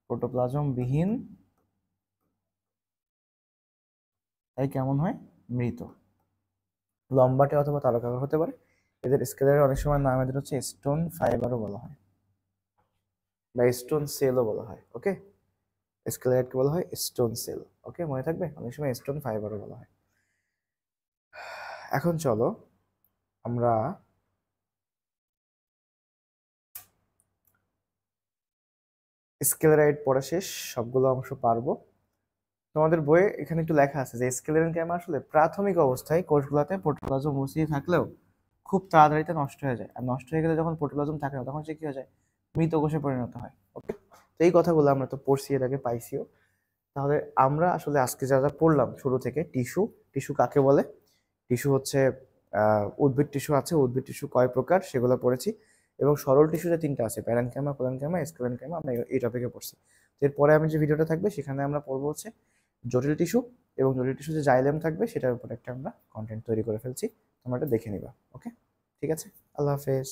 প্রোটোপ্লাজম বিহীন, তাই কেমন হয়? মৃত। লম্বাটে অথবা তারকাকার হতে পারে। এদের স্কেলের অনেক সময় নাম এদের হচ্ছে স্টোন ফাইবারও বলা হয় বা স্টোন সেলও বলা হয়, ওকে। স্কেলেটকে বলা হয় স্টোন সেল, ওকে, মনে থাকবে। অনেক সময় স্টোন ফাইবারও বলা হয়। এখন চলো আমরা স্কেলেরাইড পড়া শেষ, সবগুলো অংশ পারবো। তোমাদের বইয়ে এখানে একটু লেখা আছে যে স্কেলেরেনকাইমা আসলে প্রাথমিক অবস্থায় কোষগুলোতে প্রোটোপ্লাজম উপস্থিত থাকলেও খুব তাড়াতাড়িতে নষ্ট হয়ে যায়। আর নষ্ট হয়ে গেলে যখন প্রোটোপ্লাজম থাকে না তখন সে কি হয়ে যায়? মৃত কোষে পরিণত হয়, ওকে। তো এই কথাগুলো আমরা তো পড়ছি, এর আগে পাইছিও। তাহলে আমরা আসলে আজকে যা যা পড়লাম শুরু থেকে, টিস্যু, টিস্যু কাকে বলে, টিস্যু হচ্ছে উদ্ভিদ টিস্যু আছে, উদ্ভিদ টিস্যু কয় প্রকার সেগুলো পড়েছি। এবং সরল টিস্যু যে তিনটা আছে, প্যারেনকাইমা, কোলেনকাইমা, স্ক্লেরেনকাইমা, আমরা এই টপিকে পড়ছি। এরপরে আমি যে ভিডিওটা থাকবে সেখানে আমরা পড়বো হচ্ছে জটিল টিস্যু, এবং জটিল টিস্যু যে জাইলেম থাকবে সেটার উপর একটা আমরা কন্টেন্ট তৈরি করে ফেলছি, তোমরা এটা দেখে নিবা, ওকে। ঠিক আছে, আল্লাহ হাফেজ।